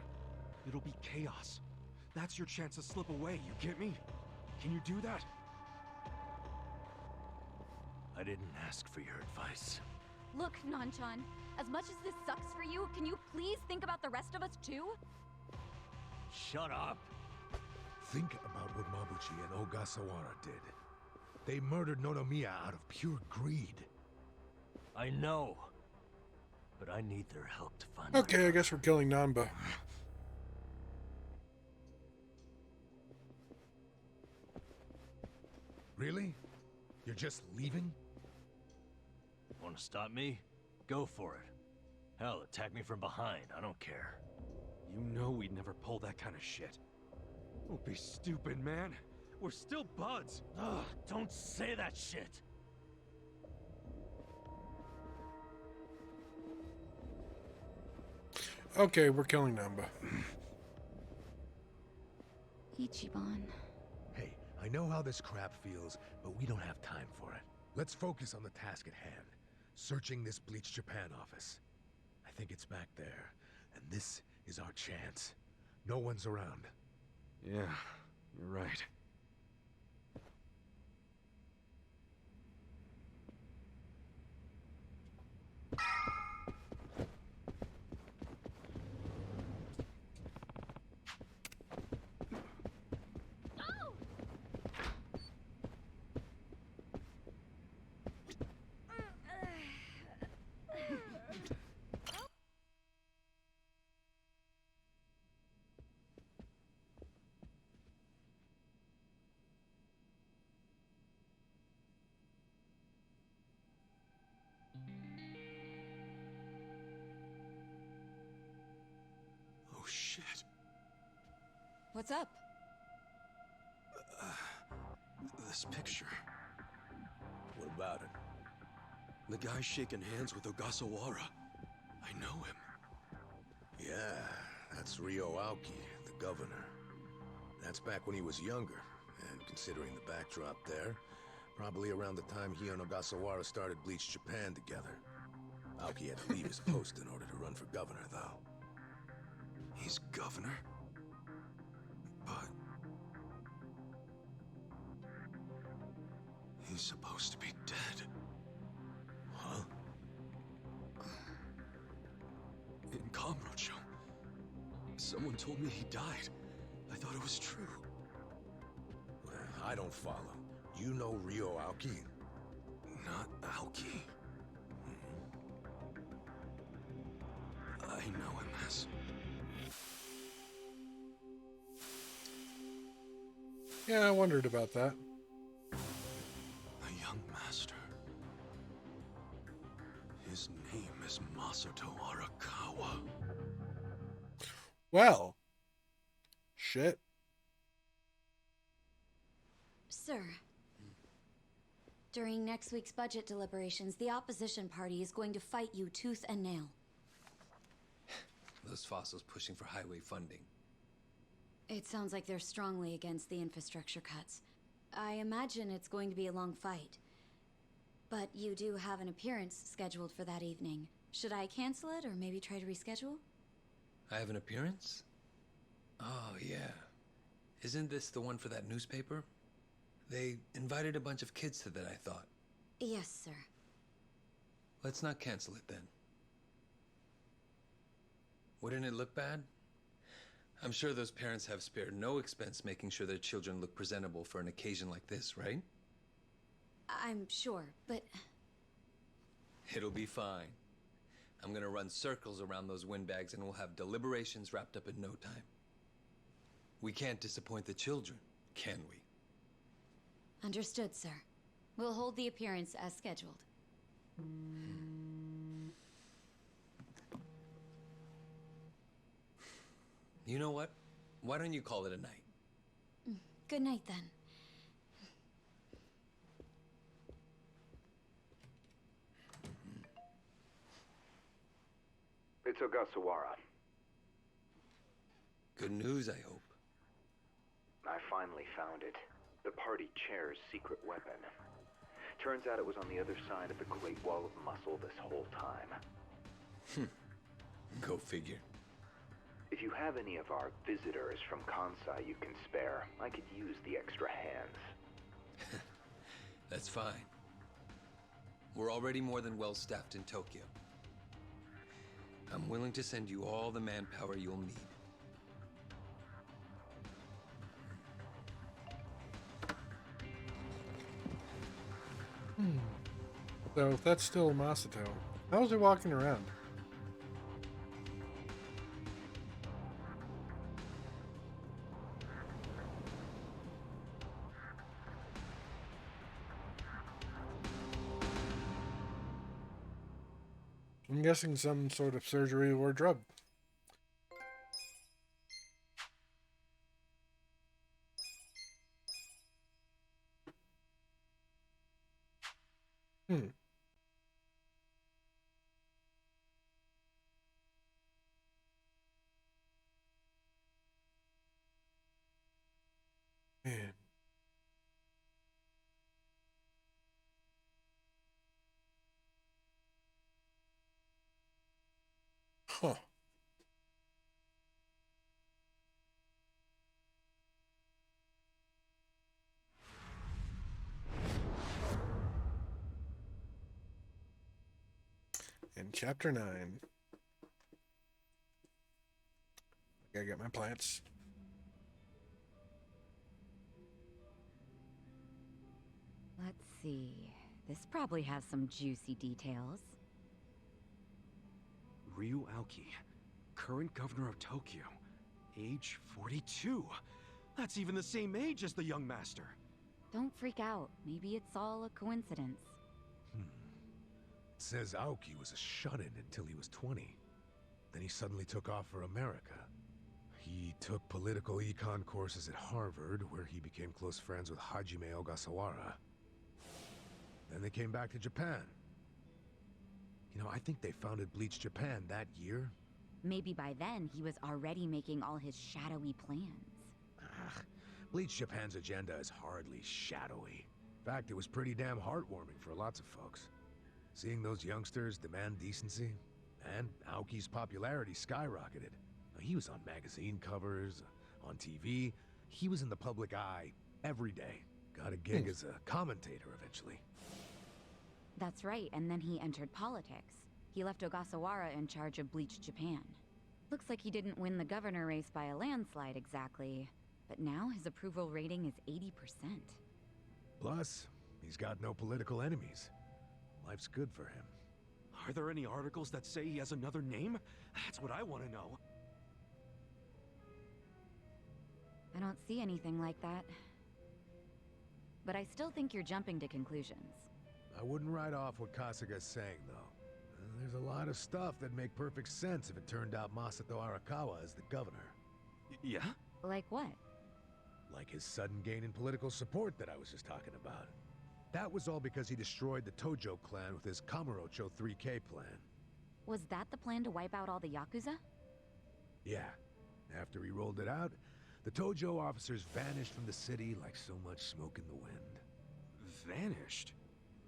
It'll be chaos. That's your chance to slip away, you get me? Can you do that? I didn't ask for your advice. Look, Nanchan, as much as this sucks for you, can you please think about the rest of us too? Shut up! Think about what Mabuchi and Ogasawara did. They murdered Nonomiya out of pure greed. I know. But I need their help to find Okay, I guess we're killing Nanba. Really? You're just leaving? Want to stop me? Go for it. Hell, attack me from behind. I don't care. You know we'd never pull that kind of shit. Don't be stupid, man. We're still buds. Ugh, don't say that shit. Okay, we're killing Nanba. Ichiban. Hey, I know how this crap feels, but we don't have time for it. Let's focus on the task at hand. Searching this Bleach Japan office. I think it's back there, and this is our chance. No one's around. Yeah, you're right. Oh shit. What's up? This picture. What about it? The guy shaking hands with Ogasawara. I know him. Yeah, that's Ryo Aoki, the governor. That's back when he was younger, and considering the backdrop there, probably around the time he and Ogasawara started Bleach Japan together. Aoki had to leave his post in order to run for governor, though. He's governor? But... he's supposed to be dead. Huh? In Kamurocho. Someone told me he died. I thought it was true. I don't follow. You know Ryo Aoki? Not Aoki. I know him as... Yeah, I wondered about that. a young master. His name is Masato Arakawa. Well. Shit. Sir. During next week's budget deliberations, the opposition party is going to fight you tooth and nail. Those fossils pushing for highway funding. It sounds like they're strongly against the infrastructure cuts. I imagine it's going to be a long fight. But you do have an appearance scheduled for that evening. Should I cancel it or maybe try to reschedule? I have an appearance? Oh, yeah. Isn't this the one for that newspaper? They invited a bunch of kids to that, I thought. Yes, sir. Let's not cancel it then. Wouldn't it look bad? I'm sure those parents have spared no expense making sure their children look presentable for an occasion like this, right? I'm sure, but... It'll be fine. I'm gonna run circles around those windbags and we'll have deliberations wrapped up in no time. We can't disappoint the children, can we? Understood, sir. We'll hold the appearance as scheduled. You know what? Why don't you call it a night? Good night, then. It's Ogasawara. Good news, I hope. I finally found it. The party chair's secret weapon. Turns out it was on the other side of the Great Wall of Muscle this whole time. Go figure. If you have any of our visitors from Kansai you can spare, I could use the extra hands. That's fine. We're already more than well staffed in Tokyo. I'm willing to send you all the manpower you'll need. So if that's still Masato, how's he walking around? I'm guessing some sort of surgery or drug. Man. Huh. In chapter 9. I gotta get my plants. Let's see. This probably has some juicy details. Ryu Aoki, current governor of Tokyo, age 42. That's even the same age as the young master. Don't freak out. Maybe it's all a coincidence. It says Aoki was a shut-in until he was 20. Then he suddenly took off for America. He took political econ courses at Harvard, where he became close friends with Hajime Ogasawara. Then they came back to Japan. You know, I think they founded Bleach Japan that year. Maybe by then he was already making all his shadowy plans. Bleach Japan's agenda is hardly shadowy. In fact, it was pretty damn heartwarming for lots of folks. Seeing those youngsters demand decency, and Aoki's popularity skyrocketed. He was on magazine covers, on TV. He was in the public eye every day. Got a gig as a commentator eventually. That's right, and then he entered politics. He left Ogasawara in charge of Bleach Japan. Looks like he didn't win the governor race by a landslide exactly, but now his approval rating is 80%. Plus, he's got no political enemies. Life's good for him. Are there any articles that say he has another name? That's what I want to know. I don't see anything like that. But I still think you're jumping to conclusions. I wouldn't write off what Kasuga's saying, though. There's a lot of stuff that'd make perfect sense if it turned out Masato Arakawa is the governor. Yeah? Like what? Like his sudden gain in political support that I was just talking about. That was all because he destroyed the Tojo clan with his Kamurocho 3K plan. Was that the plan to wipe out all the Yakuza? Yeah. After he rolled it out, the Tojo officers vanished from the city like so much smoke in the wind. Vanished?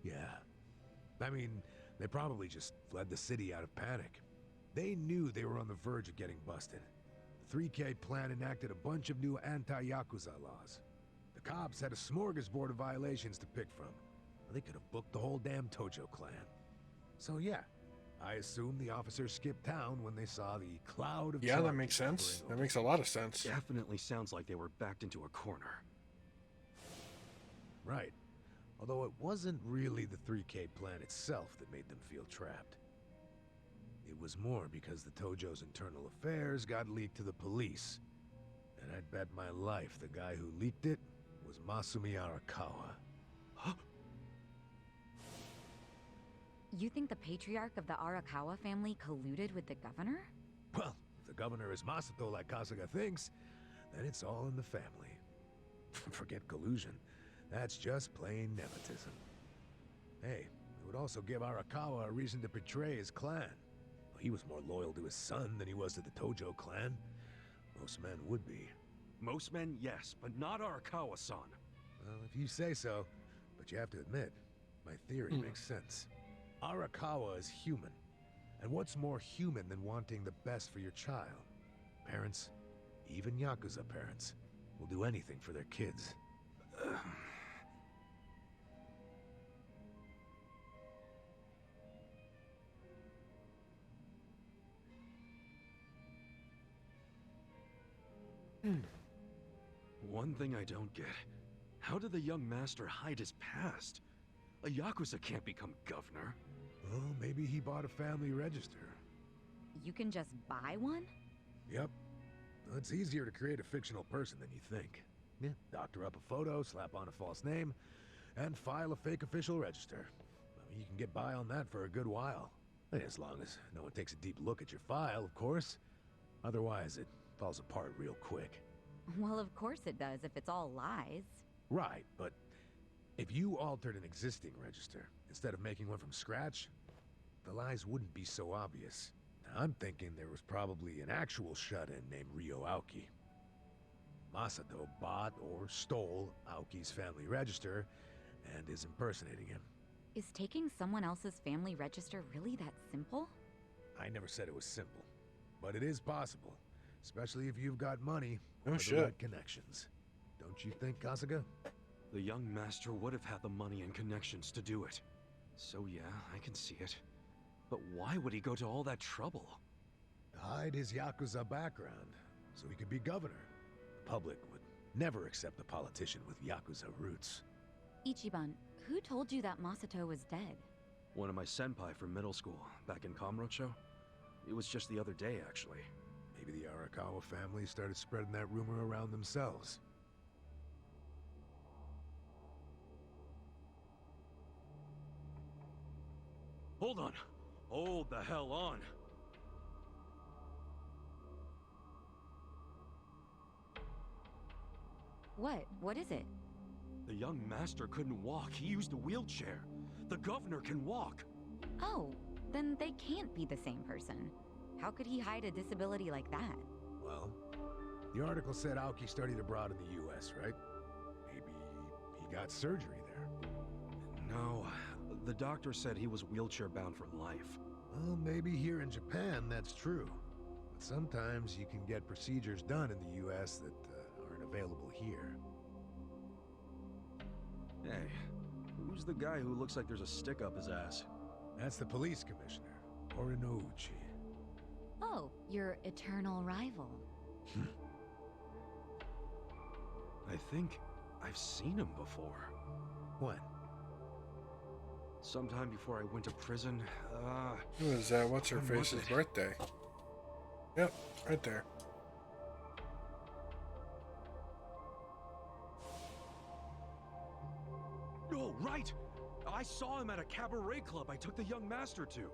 Yeah. I mean, they probably just fled the city out of panic. They knew they were on the verge of getting busted. The 3K plan enacted a bunch of new anti-Yakuza laws. The cops had a smorgasbord of violations to pick from. They could have booked the whole damn Tojo clan. So yeah, I assume the officers skipped town when they saw the cloud of Yeah, that charges makes sense. hovering That over makes a lot of sense. Definitely sounds like they were backed into a corner. Right. Although it wasn't really the 3K plan itself that made them feel trapped. It was more because the Tojo's internal affairs got leaked to the police. And I'd bet my life the guy who leaked it was Masumi Arakawa. You think the patriarch of the Arakawa family colluded with the governor? Well, if the governor is Masato like Kasuga thinks, then it's all in the family. Forget collusion. That's just plain nepotism. Hey, it would also give Arakawa a reason to betray his clan. Well, he was more loyal to his son than he was to the Tojo clan. Most men would be. Most men, yes, but not Arakawa-san. Well, if you say so. But you have to admit, my theory makes sense. Arakawa is human. And what's more human than wanting the best for your child? Parents, even Yakuza parents, will do anything for their kids. One thing I don't get. How did the young master hide his past? A Yakuza can't become governor. Well, maybe he bought a family register. You can just buy one? Yep. Well, it's easier to create a fictional person than you think. Yeah, doctor up a photo, slap on a false name, and file a fake official register. I mean, you can get by on that for a good while. As long as no one takes a deep look at your file, of course. Otherwise, it falls apart real quick. Well, of course it does if it's all lies. Right, but if you altered an existing register instead of making one from scratch, the lies wouldn't be so obvious. Now, I'm thinking there was probably an actual shut-in named Ryo Aoki. Masato bought or stole Aoki's family register and is impersonating him. Is taking someone else's family register really that simple? I never said it was simple, but it is possible, especially if you've got money Oh, or shit. the right connections. Don't you think, Kasuga? The young master would have had the money and connections to do it. So yeah, I can see it. But why would he go to all that trouble? To hide his Yakuza background, so he could be governor. The public would never accept a politician with Yakuza roots. Ichiban, who told you that Masato was dead? One of my senpai from middle school, back in Kamurocho. It was just the other day, actually. Maybe the Arakawa family started spreading that rumor around themselves. Hold on! Hold the hell on! What? What is it? The young master couldn't walk. He used a wheelchair. The governor can walk. Oh, then they can't be the same person. How could he hide a disability like that? Well, the article said Aoki studied abroad in the US, right? Maybe he got surgery there. No, the doctor said he was wheelchair-bound for life. Well, maybe here in Japan that's true. But sometimes you can get procedures done in the US that aren't available here. Hey, who's the guy who looks like there's a stick up his ass? That's the police commissioner, Orinouchi. Oh, your eternal rival. I think I've seen him before. When? Sometime before I went to prison. Who is that? What's her when was face's it? birthday? Yep, right there. Oh, right! I saw him at a cabaret club I took the young master to.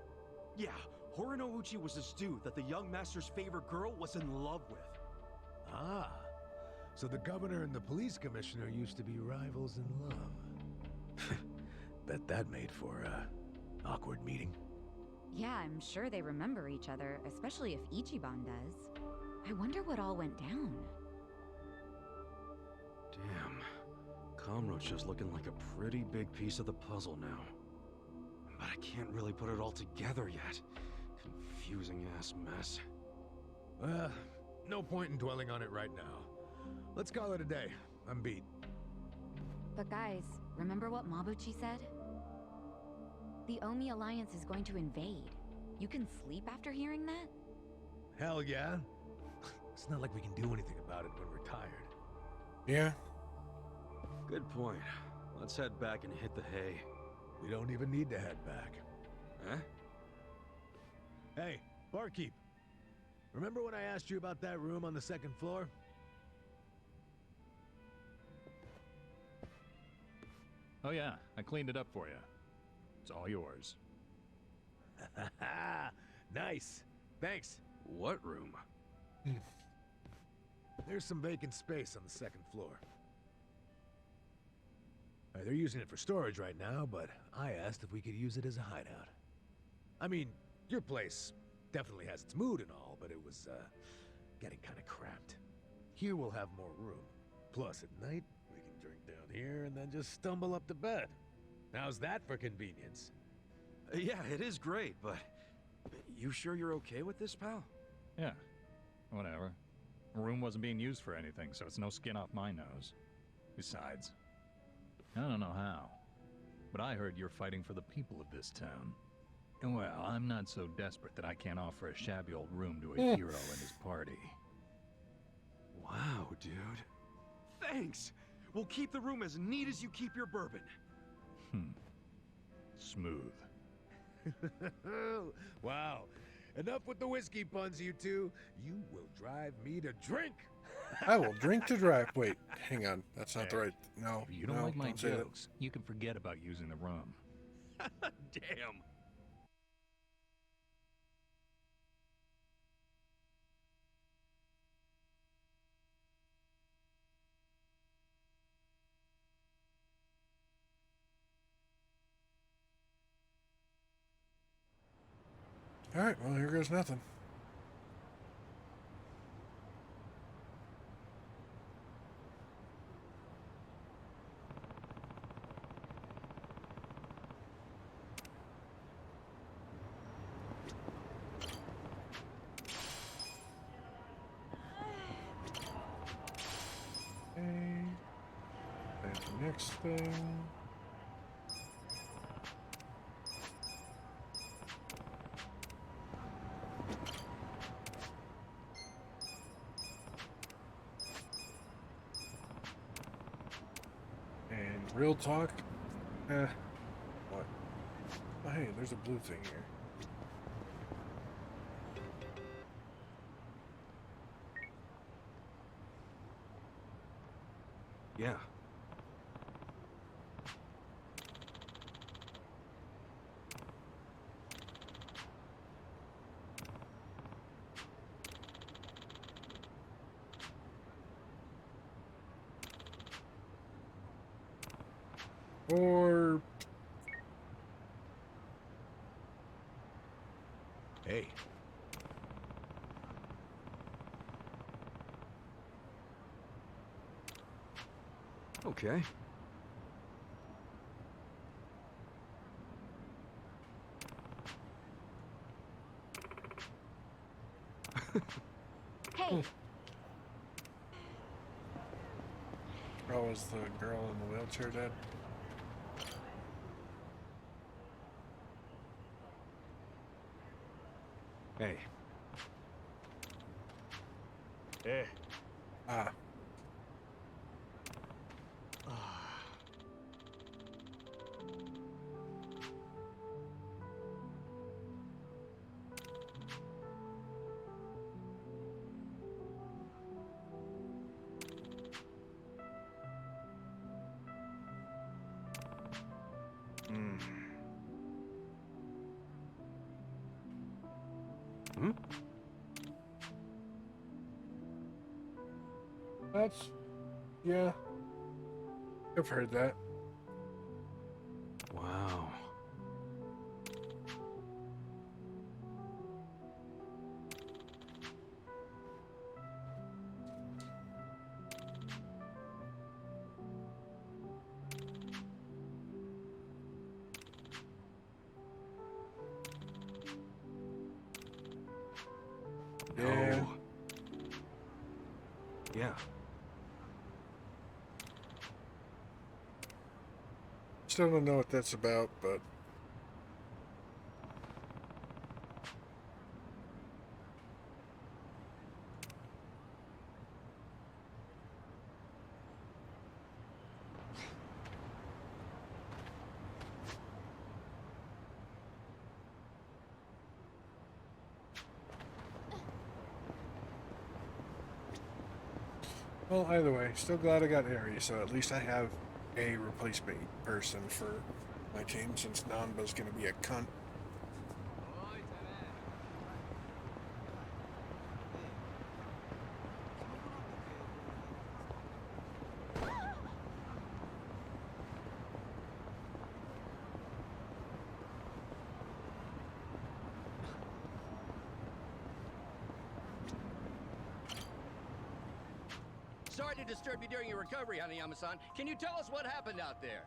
Yeah, Horinouchi was this dude that the young master's favorite girl was in love with. Ah, so the governor and the police commissioner used to be rivals in love. Bet that made for a awkward meeting. Yeah, I'm sure they remember each other, especially if Ichiban does. I wonder what all went down. Damn. Kamurocho's looking like a pretty big piece of the puzzle now. But I can't really put it all together yet. Confusing ass mess. No point in dwelling on it right now. Let's call it a day. I'm beat. But guys, remember what Mabuchi said? The Omi Alliance is going to invade. You can sleep after hearing that? Hell yeah. It's not like we can do anything about it when we're tired. Yeah. Good point. Let's head back and hit the hay. We don't even need to head back. Huh? Hey, barkeep. Remember when I asked you about that room on the second floor? Oh yeah, I cleaned it up for you. It's all yours. Nice. Thanks. What room? There's some vacant space on the second floor. They're using it for storage right now, but I asked if we could use it as a hideout. I mean, your place definitely has its mood and all, but it was, getting kind of cramped. Here we'll have more room. Plus, at night, we can drink down here and then just stumble up to bed. How's that for convenience? Yeah, it is great, but you sure you're okay with this, pal? Yeah, whatever. The room wasn't being used for anything, so it's no skin off my nose. Besides, I don't know how, but I heard you're fighting for the people of this town. And well, I'm not so desperate that I can't offer a shabby old room to a hero and his party. Wow, dude. Thanks! We'll keep the room as neat as you keep your bourbon. Smooth. Wow. Enough with the whiskey puns, you two. You will drive me to drink. I will drink to drive. Wait, hang on. That's not the right. No. If you don't no, like my don't say that. jokes, you can forget about using the room. Damn. All right. Well, here goes nothing. Okay. And the next thing. And real talk. What? Oh, hey, there's a blue thing here. Yeah. Or Hey. Okay. Hey, oh, is the girl in the wheelchair dead? Hey. Hey. Ah. Hmm? That's, yeah. I've heard that. Wow. Yeah. No. Yeah. Still don't know what that's about, but well, either way, still glad I got Ari, so at least I have a replacement person for my team since Nanba's gonna be a cunt. Sorry to disturb you during your recovery, Hanayama-san. Can you tell us what happened out there?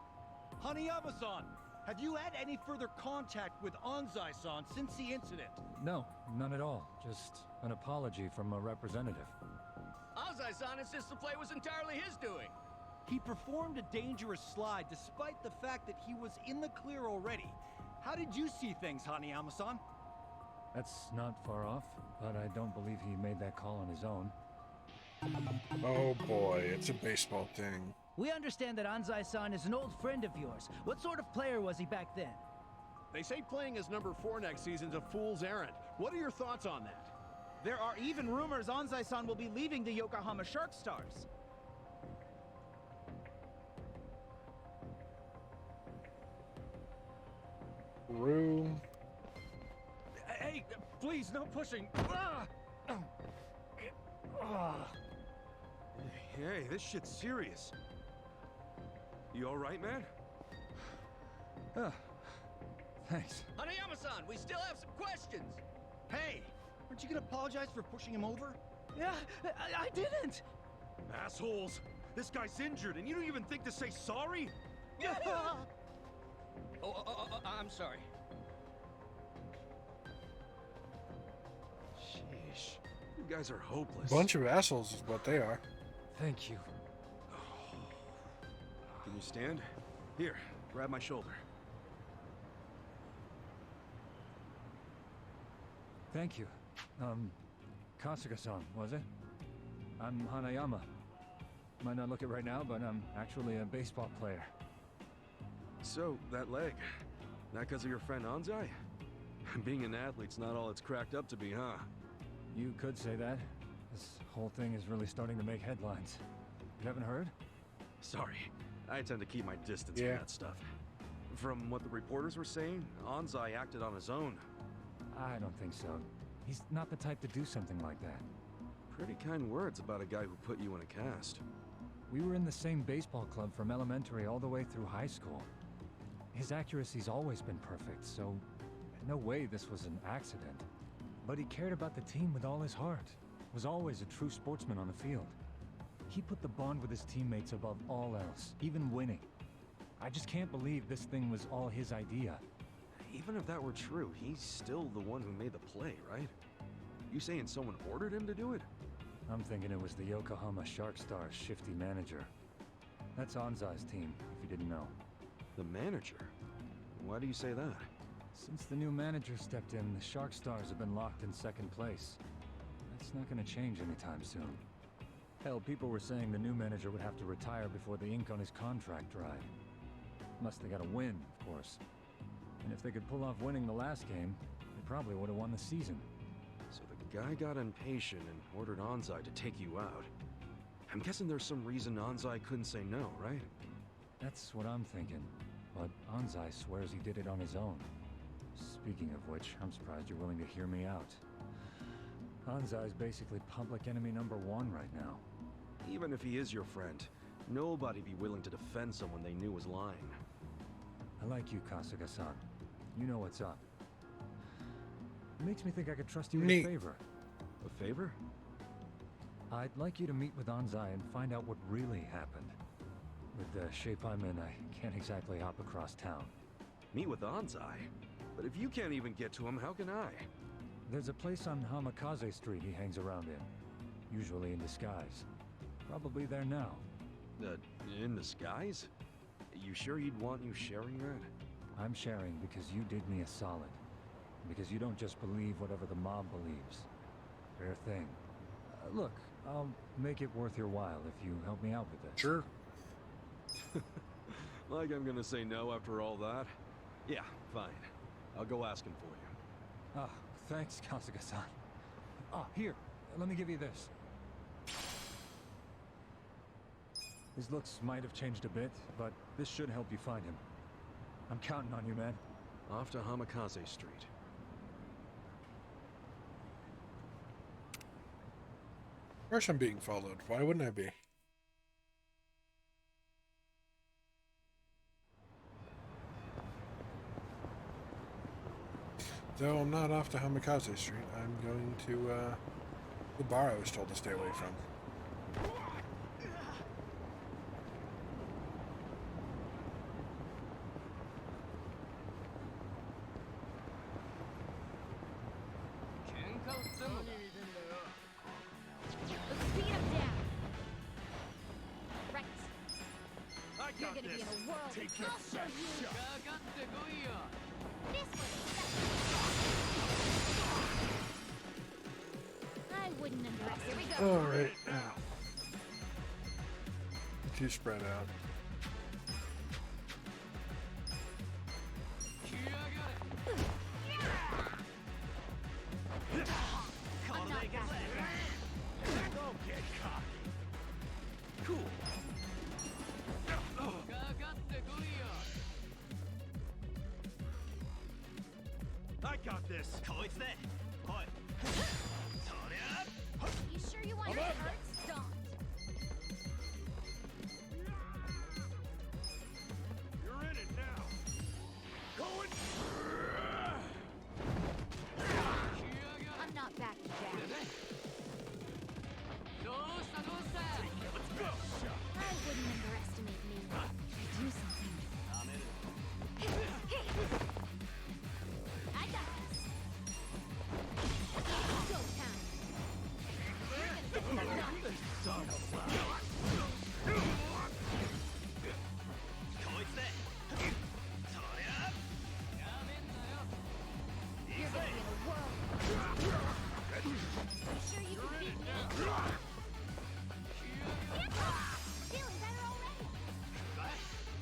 Hanayama-san, have you had any further contact with Anzai-san since the incident? No, none at all. Just an apology from a representative. Anzai-san insists the play was entirely his doing. He performed a dangerous slide despite the fact that he was in the clear already. How did you see things, Hanayama-san? That's not far off, but I don't believe he made that call on his own. Oh boy, it's a baseball thing. We understand that Anzai-san is an old friend of yours. What sort of player was he back then? They say playing as number 4 next season's a fool's errand. What are your thoughts on that? There are even rumors Anzai-san will be leaving the Yokohama Shark Stars. Room. Hey, please, no pushing. Hey, this shit's serious. You alright, man? Thanks. Hanayama-san, we still have some questions. Hey, aren't you gonna apologize for pushing him over? Yeah, I didn't. Assholes! This guy's injured, and you don't even think to say sorry? I'm sorry. Sheesh. You guys are hopeless. Bunch of assholes is what they are. Thank you. Can you stand? Here, grab my shoulder. Thank you. Kasuga-san, was it? I'm Hanayama. Might not look it right now, but I'm actually a baseball player. So, that leg, that because of your friend Anzai? Being an athlete's not all it's cracked up to be, huh? You could say that. This whole thing is really starting to make headlines. You haven't heard? Sorry, I tend to keep my distance Yeah. from that stuff. From what the reporters were saying, Anzai acted on his own. I don't think so. He's not the type to do something like that. Pretty kind words about a guy who put you in a cast. We were in the same baseball club from elementary all the way through high school. His accuracy's always been perfect, so no way this was an accident. But he cared about the team with all his heart. Was always a true sportsman on the field. He put the bond with his teammates above all else, even winning. I just can't believe this thing was all his idea. Even if that were true, he's still the one who made the play, right? You saying someone ordered him to do it? I'm thinking it was the Yokohama Shark Stars' shifty manager. That's Anzai's team, if you didn't know. The manager? Why do you say that? Since the new manager stepped in, the Shark Stars have been locked in second place. That's not gonna change anytime soon. Hell, people were saying the new manager would have to retire before the ink on his contract dried. Unless they got a win, of course. And if they could pull off winning the last game, they probably would have won the season. So the guy got impatient and ordered Anzai to take you out. I'm guessing there's some reason Anzai couldn't say no, right? That's what I'm thinking. But Anzai swears he did it on his own. Speaking of which, I'm surprised you're willing to hear me out. Anzai's basically public enemy #1 right now. Even if he is your friend, nobody'd be willing to defend someone they knew was lying. I like you, Kasuga-san. You know what's up. It makes me think I could trust you with a favor. A favor? I'd like you to meet with Anzai and find out what really happened. With the shape I'm in, I can't exactly hop across town. Meet with Anzai? But if you can't even get to him, how can I? There's a place on Hamikaze Street he hangs around in. Usually in disguise. Probably there now. In disguise? You sure he'd want you sharing that? I'm sharing because you did me a solid. Because you don't just believe whatever the mob believes. Fair thing. Look, I'll make it worth your while if you help me out with this. Sure. Like I'm gonna say no after all that? Yeah, fine. I'll go ask him for you. Ah, thanks, Kasuga-san. Ah, here, let me give you this. His looks might have changed a bit, but this should help you find him. I'm counting on you, man. Off to Hamikaze Street. Of course I'm being followed. Why wouldn't I be? Though I'm not off to Hamikaze Street, I'm going to the bar I was told to stay away from. You're gonna be in a whirl. I'll show you. This way. I wouldn't underestimate. Here we go. All right. Ow. Too spread out. I'm not that. Don't get cocky. Cool. I got this. You sure you want your heart stomped? You're in it now. Going. I'm not backing down. Let's go. I wouldn't underestimate me. Do something. I got this. Go town. You're gonna get some You're gonna be in a whirl. You sure you can beat me? Feeling better already.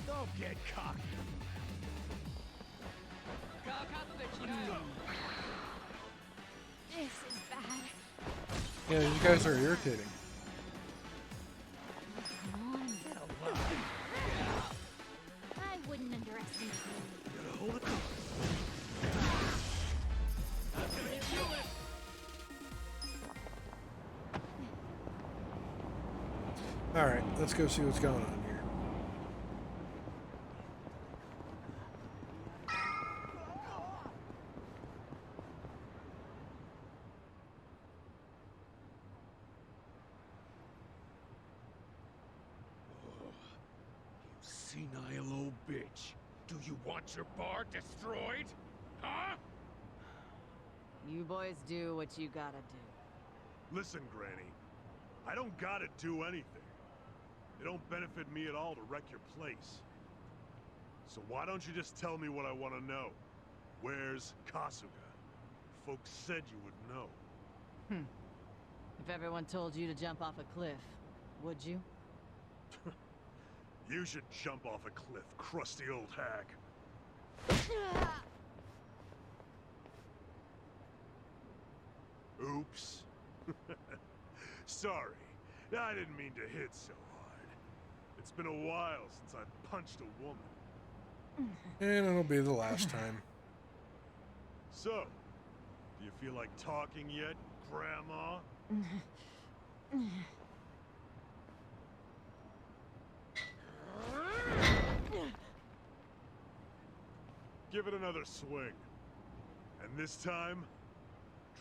Don't get cocky. This is bad. Yeah, you guys are irritating. Come on. I wouldn't underestimate me. Hold it. All right, let's go see what's going on here. Senile old bitch. Do you want your bar destroyed? Huh? You boys do what you gotta do. Listen, Granny. I don't gotta do anything. It don't benefit me at all to wreck your place. So why don't you just tell me what I want to know? Where's Kasuga? Folks said you would know. If everyone told you to jump off a cliff, would you? You should jump off a cliff, crusty old hag. Oops. Sorry. I didn't mean to hit so hard. It's been a while since I punched a woman. And it'll be the last time. So, do you feel like talking yet, Grandma? Give it another swing. And this time,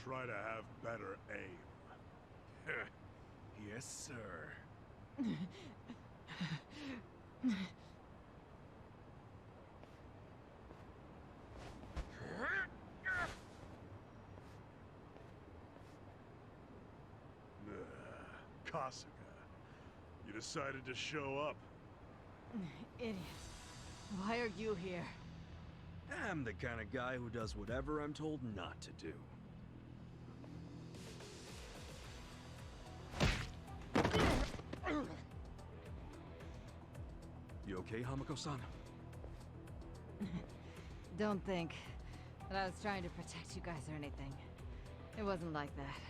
try to have better aim. Yes, sir. Kasuga, you decided to show up. Idiot. Why are you here? I'm the kind of guy who does whatever I'm told not to do. You okay, Hamako-san? Don't think that I was trying to protect you guys or anything. It wasn't like that.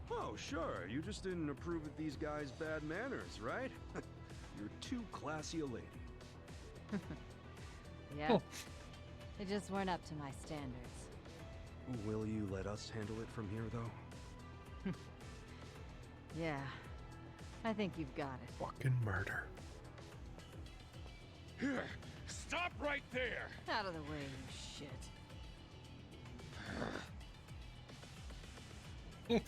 Oh, sure. You just didn't approve of these guys' bad manners, right? You're too classy a lady. Yeah. Oh. They just weren't up to my standards. Will you let us handle it from here, though? Yeah. I think you've got it. Fucking murder. Here, stop right there! Out of the way, you shit.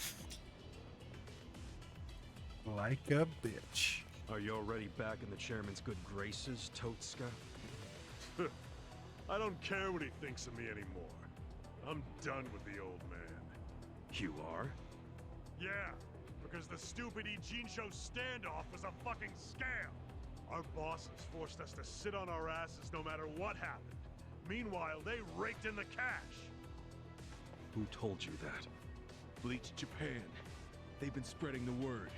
Like a bitch. Are you already back in the chairman's good graces, Totska? I don't care what he thinks of me anymore. I'm done with the old man. You are? Yeah, because the stupid Ijincho standoff was a fucking scam. Our bosses forced us to sit on our asses no matter what happened. Meanwhile, they raked in the cash. Who told you that? Bleach Japan. They've been spreading the word.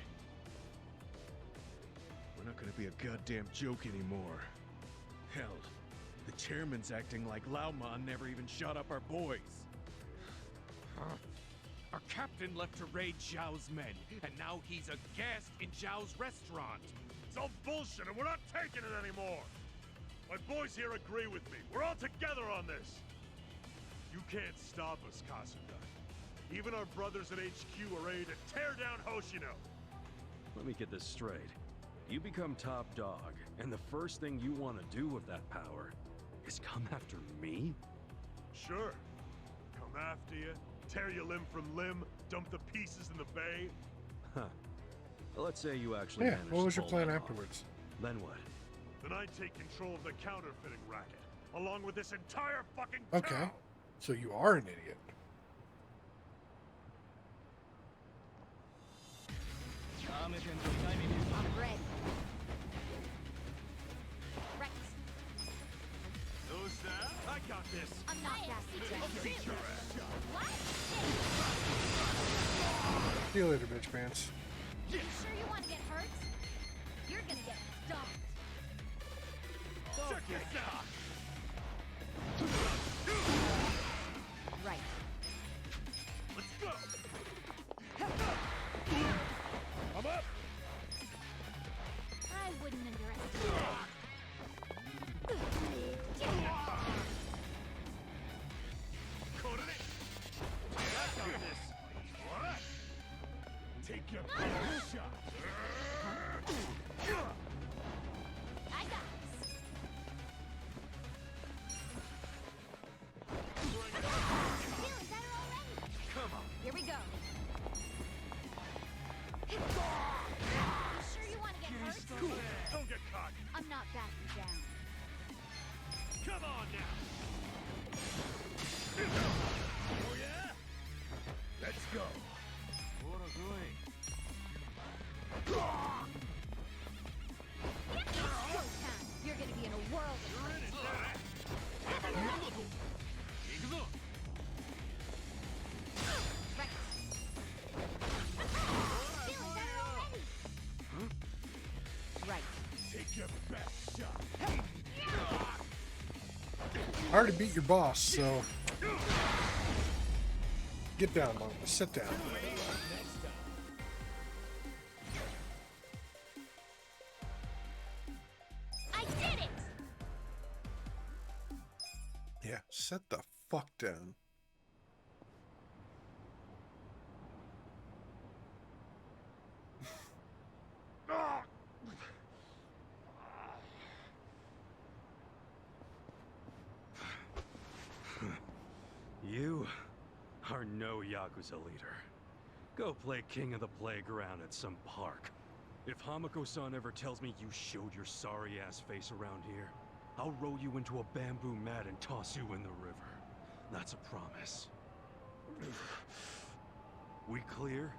We're not gonna be a goddamn joke anymore. Hell, the chairman's acting like Lao Ma never even shot up our boys. Our captain left to raid Zhao's men, and now he's a guest in Zhao's restaurant. It's all bullshit, and we're not taking it anymore. My boys here agree with me. We're all together on this. You can't stop us, Kasuga. Even our brothers at HQ are ready to tear down Hoshino. Let me get this straight. You become top dog, and the first thing you want to do with that power is come after me? Sure. Come after you, tear you limb from limb, dump the pieces in the bay. Huh. Well, let's say you actually Yeah, managed what was to your pull plan that off. afterwards? Then what? Then I'd take control of the counterfeiting racket, along with this entire fucking Okay, town. so you are an idiot. I'm ready. Right. Who's that? I got this. I'm not that Beat your ass. What? See you later, bitch pants. You sure you want to get hurt? You're gonna get stomped. Check this out. Right. Let's go. I'm up. I wouldn't underestimate that. I got this. What? Take your best shot. I got this. Feeling better already. Come on. Here we go. You sure you want to get hurt? Cool. Don't get caught. I'm not backing down. Come on now. Oh yeah? Let's go. It's showtime. You're gonna be in a world of pain. Right. Feeling better already. Right. Take your best shot. I already beat your boss, so get down, Mama. Sit down. I did it. Yeah, sit the fuck down. You are no Yakuza leader. Go play king of the playground at some park. If Hamako-san ever tells me you showed your sorry-ass face around here, I'll roll you into a bamboo mat and toss you in the river. That's a promise. We clear?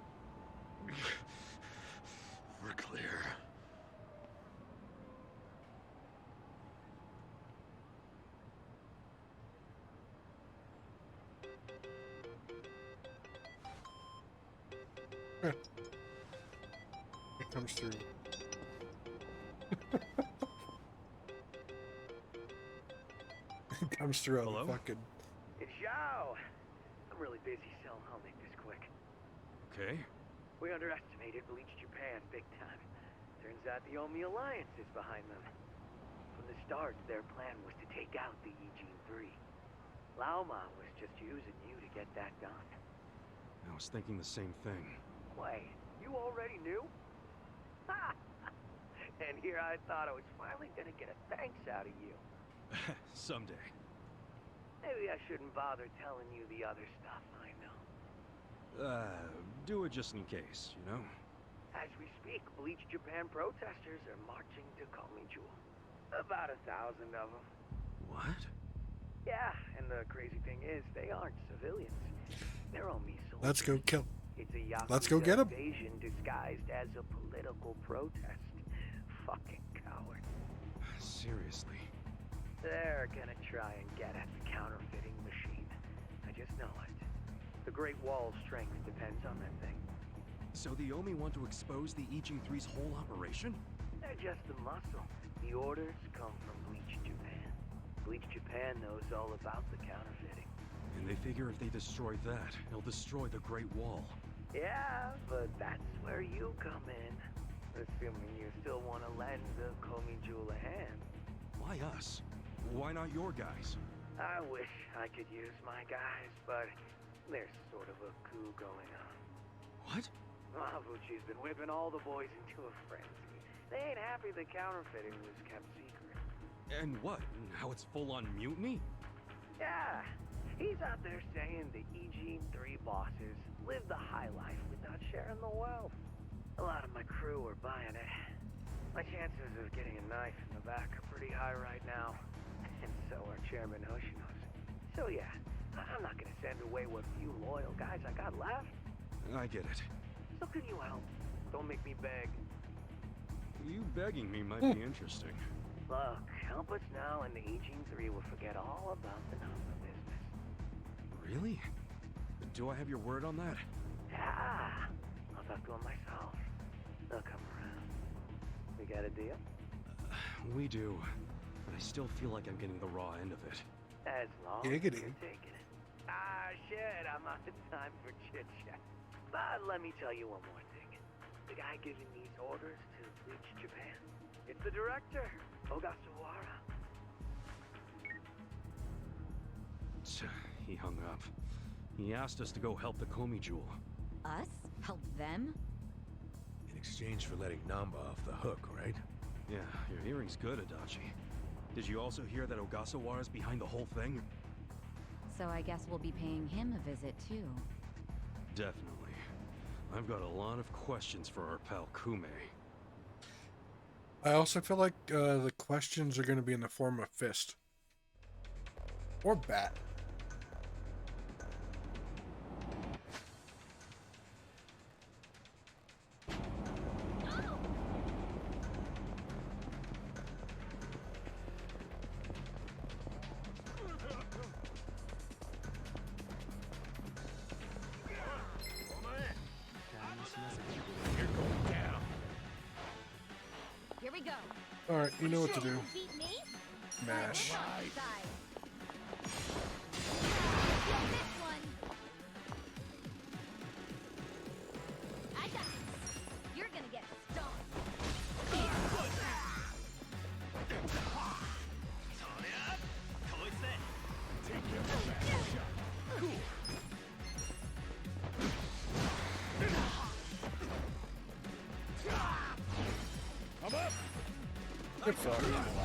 We're clear. It comes through. It comes through on the fucking. It's Zhao. I'm really busy, so I'll make this quick. Okay. We underestimated Bleach Japan big time. Turns out the Omi Alliance is behind them. From the start, their plan was to take out the Eugene 3. Lao Ma was just using you to get that done. I was thinking the same thing. Wait, you already knew? Ha! And here I thought I was finally gonna get a thanks out of you. Someday. Maybe I shouldn't bother telling you the other stuff I know. Do it just in case, you know? As we speak, Bleach Japan protesters are marching to Komijul. About 1,000 of them. What? Yeah, and the crazy thing is, they aren't civilians. They're Omi soldiers. Let's go kill. It's a Yakuza Let's go get him. invasion disguised as a political protest. Fucking cowards. seriously. They're gonna try and get at the counterfeiting machine. I just know it. The Great Wall's strength depends on that thing. So the Omi want to expose the Ijin 3's whole operation? They're just the muscle. The orders come from Bleach Japan. Bleach Japan knows all about the counterfeiting. And they figure if they destroy that, they'll destroy the Great Wall. Yeah, but that's where you come in. Assuming you still want to lend the Komi Jewel a hand. Why us? Why not your guys? I wish I could use my guys, but there's sort of a coup going on. What? Mabuchi's been whipping all the boys into a frenzy. They ain't happy the counterfeiting was kept secret. And what? How it's full-on mutiny? Yeah, he's out there saying the Ijin 3 bosses live the high life without sharing the wealth. A lot of my crew are buying it. My chances of getting a knife in the back are pretty high right now. And so are Chairman Hoshino's. So yeah, I'm not gonna send away what few loyal guys I got left. I get it. So can you help? Don't make me beg. You begging me might be interesting. Look, help us now and the Ijin 3 will forget all about the Namba business. Really? Do I have your word on that? Yeah, I'll talk to him myself. They'll come around. We got a deal? We do. But I still feel like I'm getting the raw end of it. As long as Giggity. you're taking it. Ah, shit, I'm out of time for chit-chat. But let me tell you one more thing. The guy giving these orders to Bleach Japan, it's the director, Ogasawara. He hung up. He asked us to go help the Komi Jewel. Us? Help them? In exchange for letting Namba off the hook, right? Yeah, your hearing's good, Adachi. Did you also hear that Ogasawara's behind the whole thing? So I guess we'll be paying him a visit too. Definitely. I've got a lot of questions for our pal Kume. I also feel like the questions are going to be in the form of fist. Or bat. You're going down. Here we go. Alright, you know what to do. Beat me? Mash. I got this. You're gonna get stomped. Take care of that shot. Cool. Get fucked.